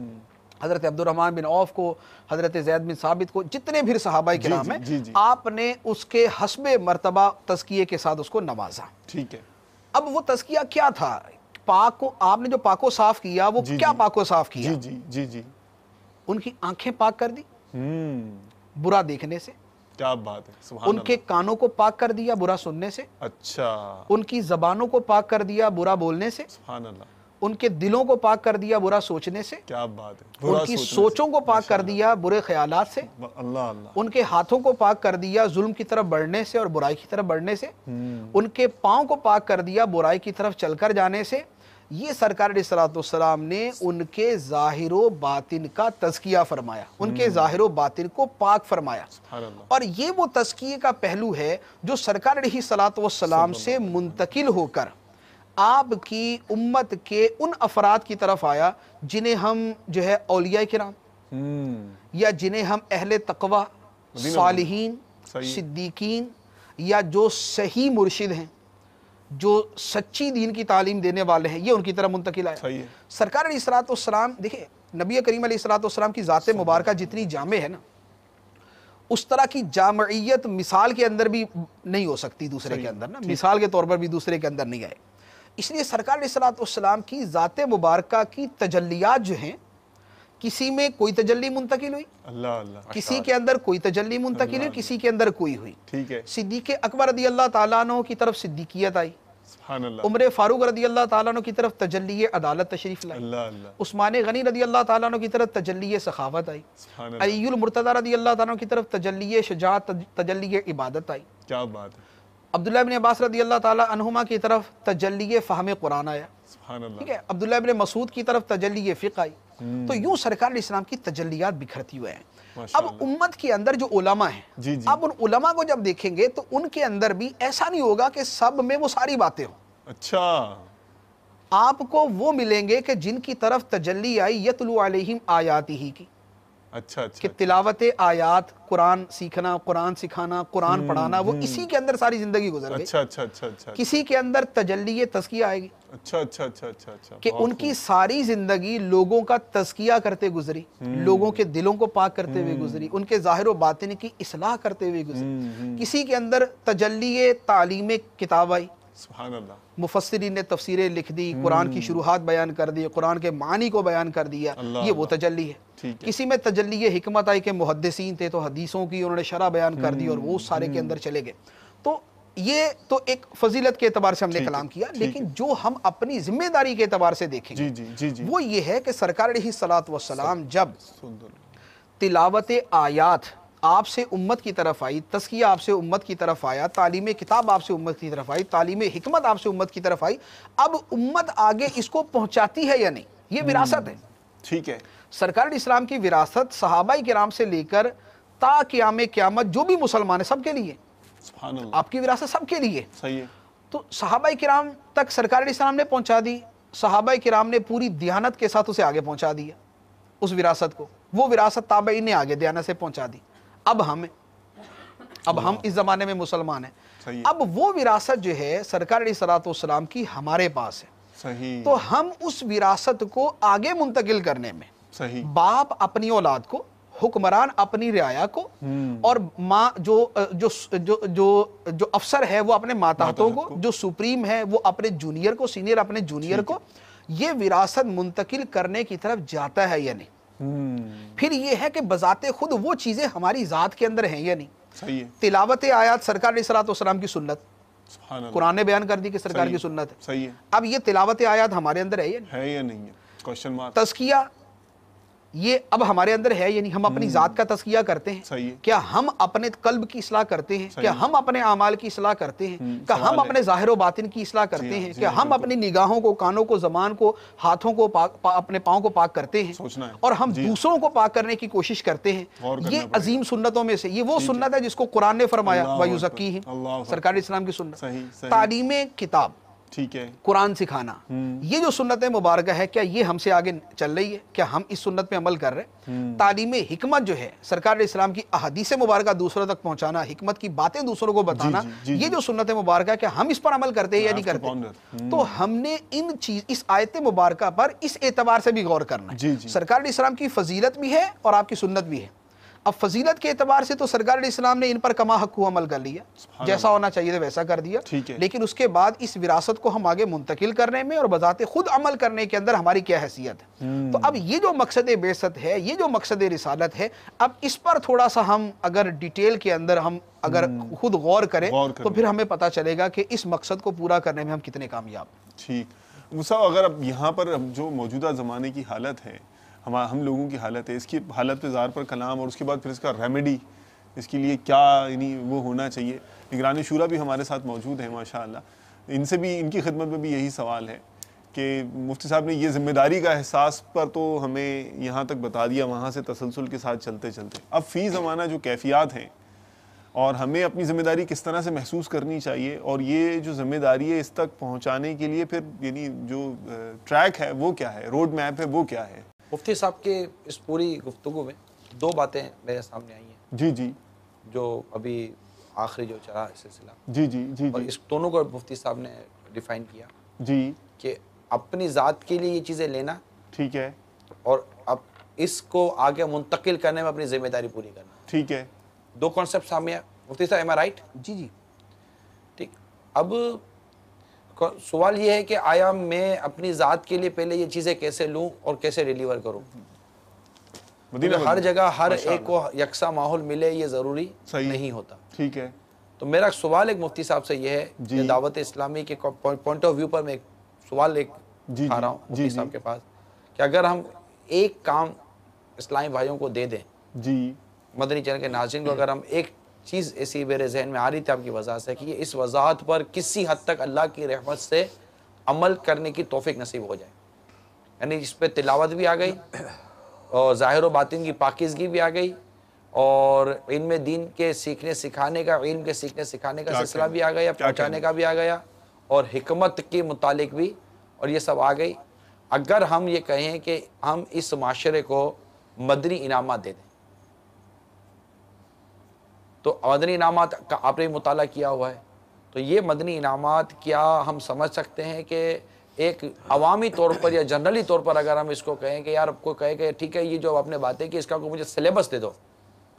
حضرت عبد الرحمن بن عوف کو، حضرت زید بن ثابت کو، جتنے بھی صحابہ کرام ہیں آپ نے اس کے حسب مرتبہ تزکیے کے ساتھ اس کو نوازا. ٹھیک ہے. اب وہ تزکیہ کیا تھا؟ پاک کو آپ نے جو پاک و صاف کیا، وہ کیا پاک و صاف کیا؟ جی جی جی. ان کی آنکھیں پاک کر دی برا دیکھنے سے. کیا بات ہے. سبحان ان کے کانوں کو پاک کر دیا برا سننے سے. اچھا. ان کی زبانوں کو پاک کر دیا برا بولنے سے. سبحان اللہ. ان کے دلوں کو پاک کر دیا برا سوچنے سے. کیا بات ہے. ان کی سوچوں کو پاک کر دیا برے خیالات سے. اللہ اللہ. ان کے ہاتھوں کو پاک کر دیا ظلم کی طرف بڑھنے سے اور برائی کی طرف بڑھنے سے. ان کے پاؤں کو پاک کر دیا برائی کی طرف چل کر جانے سے. یہ سرکار علیہ الصلوۃ والسلام نے ان کے ظاہر و باطن کا تزکیہ فرمایا، ان کے ظاہر و باطن کو پاک فرمایا. اور یہ وہ تزکیے کا پہلو ہے جو سرکار علیہ الصلوۃ والسلام سے منتقل ہو کر آپ کی امت کے ان افراد کی طرف آیا جنہیں ہم جو ہے اولیاء کرام یا جنہیں ہم اہل تقوی، صالحین، صدیقین، یا جو صحیح مرشد ہیں، جو سچی دین کی تعلیم دینے والے ہیں، یہ ان کی طرف منتقل آیا. سرکار علیہ الصلوۃ والسلام، دیکھیں نبی کریم علیہ الصلوۃ والسلام کی ذات مبارکہ جتنی جامع ہے نا، اس طرح کی جامعیت مثال کے اندر بھی نہیں ہو سکتی دوسرے کے اندر نا، مثال کے طور پر بھی دوسرے کے اندر نہیں آئے. اس لیے سرکار علیہ الصلوۃ والسلام کی ذات مبارکہ کی تجلیات جو ہیں، کسی میں کوئی تجلی منتقل ہوئی، اللہ اللہ، کسی کے اندر کوئی تجلی منتقل ہوئی، کسی کے اندر کوئی ہوئی. ٹھیک ہے. صدیق اکبر رضی اللہ تعالیٰ عنہ کی طرف صدیقیت آئی. سبحان اللہ. عمر فاروق رضی اللہ تعالیٰ عنہ کی طرف تجلی عدالت تشریف لائی. اللہ اللہ. عثمان غنی رضی اللہ تعالیٰ عنہ کی طرف تجلی سخاوت آئی. سبحان اللہ. علی المرتضیٰ رضی اللہ تعالیٰ عنہ کی طرف تجلی شجاعت، تجلی عبادت آئی. کیا بات ہے. عبداللہ ابن عباس رضی اللہ تعالیٰ عنہما کی طرف تجلی فہم قرآن آیا. سبحان اللہ. ٹھیک ہے. عبداللہ ابن مسعود کی طرف تجلی فقہ آئی. تو یوں سرکار علیہ السلام کی تجلیات بکھرتی ہوئے ہیں. اب امت کے اندر جو علماء ہیں، اب ان علماء کو جب دیکھیں گے تو ان کے اندر بھی ایسا نہیں ہوگا کہ سب میں وہ ساری باتیں ہوں. اچھا. آپ کو وہ ملیں گے کہ جن کی طرف تجلی آئی یتلو علیہم آیاتہ کی. اچھا اچھا. کہ تلاوت آیات، قرآن سیکھنا، قرآن سکھانا، قرآن پڑھانا، وہ اسی کے اندر ساری زندگی گزر گئی. اچھا اچھا اچھا اچھا. کسی کے اندر تجلی تزکیہ آئے گی. اچھا اچھا اچھا اچھا اچھا. کہ ان کی ساری زندگی لوگوں کا تزکیہ کرتے گزری، لوگوں کے دلوں کو پاک کرتے ہوئے گزری، ان کے ظاہر و باطن کی اصلاح کرتے ہوئے گزری. کسی کے اندر تجلی تعلیم کتاب آئی. سبحان اللہ. مفسرین نے تفسیریں لکھ دی، قرآن کی شروحات بیان کر دی، قرآن کے معنی کو بیان کر دیا، یہ وہ تجلی ہے. کسی میں تجلی حکمت آئی کہ محدثین تھے تو حدیثوں کی انہوں نے شرح بیان کر دی اور وہ سارے کے اندر چلے گئے. تو یہ تو ایک فضیلت کے اعتبار سے ہم نے کلام کیا، لیکن جو ہم اپنی ذمہ داری کے اعتبار سے دیکھیں گے وہ یہ ہے کہ سرکار علیہ الصلوۃ والسلام جب تلاوت آیات آپ سے امت کی طرف آئی، تزکیہ آپ سے امت کی طرف آیا، تعلیم کتاب آپ سے امت کی طرف آئی، تعلیم حکمت آپ سے امت کی طرف آئی، اب امت آگے اس کو پہنچاتی ہے یا نہیں، یہ وراثت ہے. ٹھیک ہے. سرکار اسلام کی وراثت صحابہ کرام سے لے کر تا قیام قیامت جو بھی مسلمان ہیں سب کے لیے. سبحان اللہ، آپ کی وراثت سب کے لیے. صحیح ہے. تو صحابہ کرام تک سرکار علیہ السلام نے پہنچا دی, صحابہ کرام نے پوری دیانت کے ساتھ اسے آگے پہنچا دیا اس وراثت کو, وہ وراثت تابعین نے آگے دیانت سے پہنچا دی. اب ہم اس زمانے میں مسلمان ہیں, صحیح. اب وہ وراثت جو ہے سرکار علیہ السلام کی ہمارے پاس ہے, صحیح. تو ہم اس وراثت کو آگے منتقل کرنے میں صحیح. باپ اپنی اولاد کو, حکمران اپنی رعایا کو, اور ماں جو افسر ہے وہ اپنے ماتحتوں کو, جو سپریم ہے وہ اپنے جونیئر کو, سینئر اپنے جونیئر کو, یہ وراثت منتقل کرنے کی طرف جاتا ہے یا نہیں. پھر یہ ہے کہ بذات خود وہ چیزیں ہماری ذات کے اندر ہیں یا نہیں. صحیح ہے. تلاوت آیات سرکار علیہ السلام کی سنت, سبحان اللہ. قرآن نے بیان کر دی کہ سرکار کی سنت ہے. صحیح ہے. اب یہ تلاوت آیات ہمارے اندر ہے یا نہیں؟ ہے یا نہیں ہے, کوشچن مارک. تزکیہ یہ اب ہمارے اندر ہے یا نہیں؟ ہم اپنی ذات کا تزکیہ کرتے ہیں. صحیح ہے. کیا ہم اپنے قلب کی اصلاح کرتے ہیں؟ کیا ہم اپنے اعمال کی اصلاح کرتے ہیں؟ کیا ہم اپنے ظاہر و باطن کی اصلاح کرتے ہیں؟ کیا ہم اپنی نگاہوں کو, کانوں کو, زبان کو, ہاتھوں کو, اپنے پاؤں کو پاک کرتے ہیں؟ سوچنا ہے. اور ہم دوسروں کو پاک کرنے کی کوشش کرتے ہیں. یہ عظیم سنتوں میں سے یہ وہ سنت ہے جس کو قرآن نے فرمایا وَيُزَكِّيهِمْ, سرکار اسلام کی سنت. تعلیم کتاب, ٹھیک ہے, قرآن سکھانا, یہ جو سنت مبارکہ ہے, کیا یہ ہم سے آگے چل رہی ہے؟ کیا ہم اس سنت پہ عمل کر رہے ہیں؟ تعلیم حکمت جو ہے, سرکار علیہ السلام کی احادیث مبارکہ دوسروں تک پہنچانا, حکمت کی باتیں دوسروں کو بتانا, یہ جو سنت مبارکہ ہے, کیا ہم اس پر عمل کرتے ہیں یا نہیں کرتے؟ تو ہم نے اس آیت مبارکہ پر اس اعتبار سے بھی غور کرنا ہے. سرکار علیہ السلام کی فضیلت بھی ہے اور آپ کی سنت بھی ہے. اب فضیلت کے اعتبار سے تو سرکار علیہ السلام نے ان پر کما حق عمل کر لیا, جیسا ہونا چاہیے تھا ویسا کر دیا, لیکن اس کے بعد اس وراثت کو ہم آگے منتقل کرنے میں اور بذات خود عمل کرنے کے اندر ہماری کیا حیثیت ہے. تو اب یہ جو مقصد بعثت ہے, یہ جو مقصد رسالت ہے, اب اس پر تھوڑا سا ہم اگر ڈیٹیل کے اندر ہم اگر خود غور کریں تو پھر ہمیں پتہ چلے گا کہ اس مقصد کو پورا کرنے میں ہم کتنے کامیاب ہیں. ٹھیک. مصعب, اگر اب یہاں پر جو موجودہ زمانے کی حالت ہے, ہم لوگوں کی حالت ہے, اس کی حالت پہ ظاہر پر کلام, اور اس کے بعد پھر اس کا ریمیڈی, اس کے لیے کیا یعنی وہ ہونا چاہیے. نگران شورا بھی ہمارے ساتھ موجود ہیں ماشاءاللہ, ان سے بھی, ان کی خدمت میں بھی یہی سوال ہے کہ مفتی صاحب نے یہ ذمہ داری کا احساس پر تو ہمیں یہاں تک بتا دیا, وہاں سے تسلسل کے ساتھ چلتے چلتے اب فی زمانہ جو کیفیات ہیں اور ہمیں اپنی ذمہ داری کس طرح سے محسوس کرنی چاہیے, اور یہ جو ذمہ داری ہے اس تک پہنچانے کے لیے پھر یعنی جو ٹریک ہے وہ کیا ہے, روڈ میپ ہے وہ کیا ہے. مفتی صاحب کے اس پوری گفتگو میں دو باتیں میرے سامنے آئی ہیں. جی جو ابھی آخری جو چلا سلسلہ, جی اور اس دونوں کو مفتی صاحب نے ڈیفائن کیا جی کہ اپنی ذات کے لیے یہ چیزیں لینا, ٹھیک ہے, اور اب اس کو آگے منتقل کرنے میں اپنی ذمہ داری پوری کرنا. ٹھیک ہے. دو کانسیپٹ سامنے ہیں مفتی صاحب, ایم آئی رائٹ؟ جی. ٹھیک. اب سوال یہ ہے کہ آیا میں اپنی ذات کے لیے پہلے یہ چیزیں کیسے لوں اور کیسے ڈیلیور کروں؟ ہر جگہ ہر ایک کو یکساں ماحول ملے یہ ضروری نہیں ہوتا. ٹھیک ہے. تو میرا سوال ایک مفتی صاحب سے یہ ہے کہ دعوت اسلامی کے پوائنٹ آف ویو پر میں ایک سوال آ رہا ہوں مفتی صاحب کے پاس, کہ اگر ہم ایک کام اسلامی بھائیوں کو دے دیں, مدنی چینل کے ناظرین کو اگر ہم ایک چیز ایسی میرے ذہن میں آ رہی تھی آپ کی وضاحت سے, کہ یہ اس وضاحت پر کسی حد تک اللہ کی رحمت سے عمل کرنے کی توفیق نصیب ہو جائے, یعنی اس پہ تلاوت بھی آ گئی اور ظاہر و باطن کی پاکیزگی بھی آ گئی, اور علم دین کے سیکھنے سکھانے کا, علم کے سیکھنے سکھانے کا سلسلہ بھی آ گیا, پہنچانے کا بھی آ گیا, اور حکمت کے متعلق بھی, اور یہ سب آ گئی. اگر ہم یہ کہیں کہ ہم اس معاشرے کو مدنی انعامات دے دیں, تو مدنی انعامات کا آپ نے مطالعہ کیا ہوا ہے, تو یہ مدنی انعامات کیا ہم سمجھ سکتے ہیں کہ ایک عوامی طور پر یا جنرلی طور پر اگر ہم اس کو کہیں کہ یار کوئی کہے کہ ٹھیک ہے یہ جو آپ نے باتیں کی اس کا کوئی مجھے سلیبس دے دو,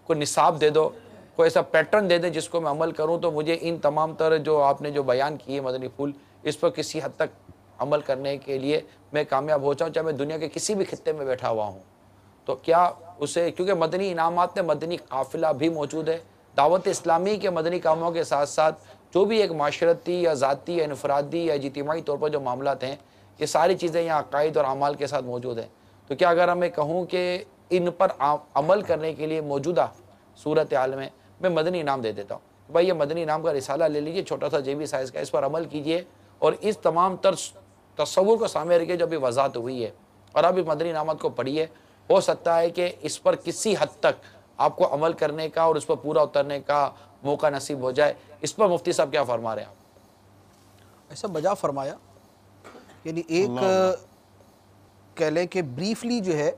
کوئی نصاب دے دو, کوئی ایسا پیٹرن دے دیں جس کو میں عمل کروں, تو مجھے ان تمام تر جو آپ نے جو بیان کیے مدنی پھول, اس پر کسی حد تک عمل کرنے کے لیے میں کامیاب ہو جاؤں, چاہے میں دنیا کے کسی بھی خطے میں بیٹھا ہوا ہوں, تو کیا اسے, کیونکہ مدنی انعامات میں مدنی قافلہ بھی موجود ہے, دعوت اسلامی کے مدنی کاموں کے ساتھ ساتھ جو بھی ایک معاشرتی یا ذاتی یا انفرادی یا اجتماعی طور پر جو معاملات ہیں, یہ ساری چیزیں یہاں عقائد اور اعمال کے ساتھ موجود ہیں. تو کیا اگر میں کہوں کہ ان پر عمل کرنے کے لیے موجودہ صورت حال میں مدنی انعام دے دیتا ہوں, بھائی یہ مدنی انعام کا رسالہ لے لیجئے, چھوٹا سا جیبی سائز کا, اس پر عمل کیجئے, اور اس تمام تر تصور کو سامنے رکھے جو ابھی وضاحت ہوئی ہے, اور اب اس مدنی انعامات کو پڑھیے. ہو سکتا ہے کہ اس پر کسی حد تک آپ کو عمل کرنے کا اور اس پر پورا اترنے کا موقع نصیب ہو جائے. اس پر مفتی صاحب کیا فرما رہے ہیں آپ؟ ایسا بجا فرمایا. یعنی ایک کہہ لیں کہ بریفلی جو ہے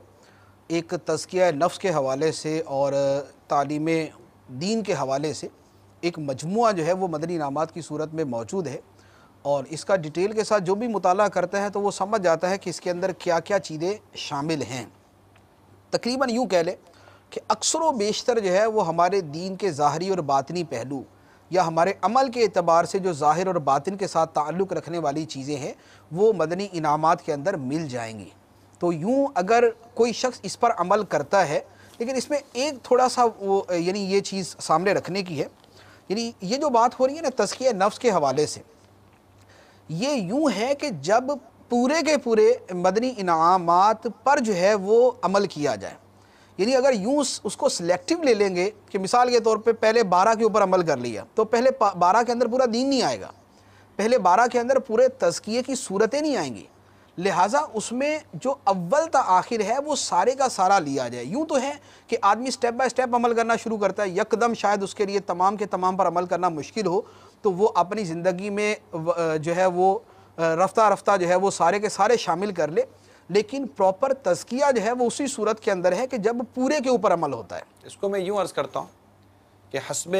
ایک تزکیہ نفس کے حوالے سے اور تعلیم دین کے حوالے سے ایک مجموعہ جو ہے وہ مدنی انعامات کی صورت میں موجود ہے، اور اس کا ڈیٹیل کے ساتھ جو بھی مطالعہ کرتا ہے تو وہ سمجھ جاتا ہے کہ اس کے اندر کیا کیا چیزیں شامل ہیں. تقریباً یوں کہہ لیں کہ اکثر و بیشتر جو ہے وہ ہمارے دین کے ظاہری اور باطنی پہلو یا ہمارے عمل کے اعتبار سے جو ظاہر اور باطن کے ساتھ تعلق رکھنے والی چیزیں ہیں وہ مدنی انعامات کے اندر مل جائیں گی. تو یوں اگر کوئی شخص اس پر عمل کرتا ہے، لیکن اس میں ایک تھوڑا سا وہ یعنی یہ چیز سامنے رکھنے کی ہے، یعنی یہ جو بات ہو رہی ہے نا تزکیہ نفس کے حوالے سے، یہ یوں ہے کہ جب پورے کے پورے مدنی انعامات پر جو ہے وہ عمل کیا جائے. یعنی اگر یوں اس کو سلیکٹیو لے لیں گے کہ مثال کے طور پہ پہلے 12 کے اوپر عمل کر لیا تو پہلے 12 کے اندر پورا دین نہیں آئے گا، پہلے 12 کے اندر پورے تزکیے کی صورتیں نہیں آئیں گی. لہٰذا اس میں جو اول تا آخر ہے وہ سارے کا سارا لیا جائے. یوں تو ہے کہ آدمی سٹیپ بائی سٹیپ عمل کرنا شروع کرتا ہے، یکدم شاید اس کے لیے تمام کے تمام پر عمل کرنا مشکل ہو، تو وہ اپنی زندگی میں جو ہے وہ رفتہ رفتہ جو ہے وہ سارے کے سارے شامل کر لے. لیکن پراپر تزکیہ جو ہے وہ اسی صورت کے اندر ہے کہ جب پورے کے اوپر عمل ہوتا ہے. اس کو میں یوں عرض کرتا ہوں کہ حسب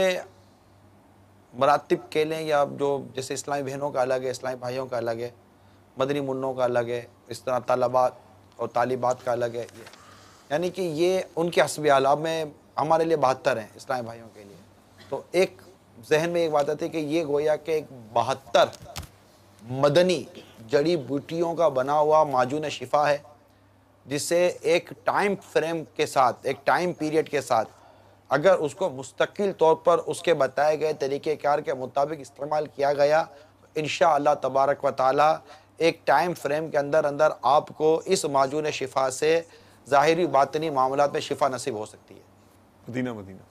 مراتب کہہ لیں یا جو جیسے اسلامی بہنوں کا الگ ہے، اسلامی بھائیوں کا الگ ہے، مدنی منوں کا الگ ہے، اس طرح طالبات اور طالبات کا الگ ہے، یعنی کہ یہ ان کے حسب اعلیٰ میں ہمارے لیے 72 ہیں اسلامی بھائیوں کے لیے. تو ایک ذہن میں ایک بات آتی ہے کہ یہ گویا کہ ایک 72 مدنی جڑی بوٹیوں کا بنا ہوا معجون شفا ہے، جسے ایک ٹائم فریم کے ساتھ، ایک ٹائم پیریڈ کے ساتھ اگر اس کو مستقل طور پر اس کے بتائے گئے طریقہ کار کے مطابق استعمال کیا گیا تو انشاءاللہ تبارک و تعالی ایک ٹائم فریم کے اندر آپ کو اس معجون شفا سے ظاہری باطنی معاملات میں شفا نصیب ہو سکتی ہے. مدینہ مدینہ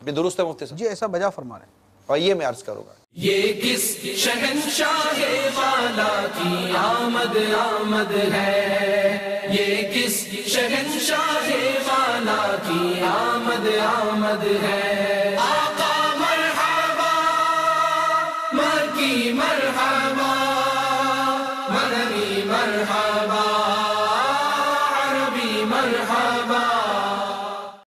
بھی درست ہے مفتی صاحب؟ جی ایسا بجا فرما رہے ہیں. اور یہ میں عرض کروں گا، یہ کس شہنشاہ والا کی آمد آمد ہے، یہ کس شہنشاہ والا کی آمد آمد ہے. آقا مرحبا، مکی مرحبا، مدنی مرحبا.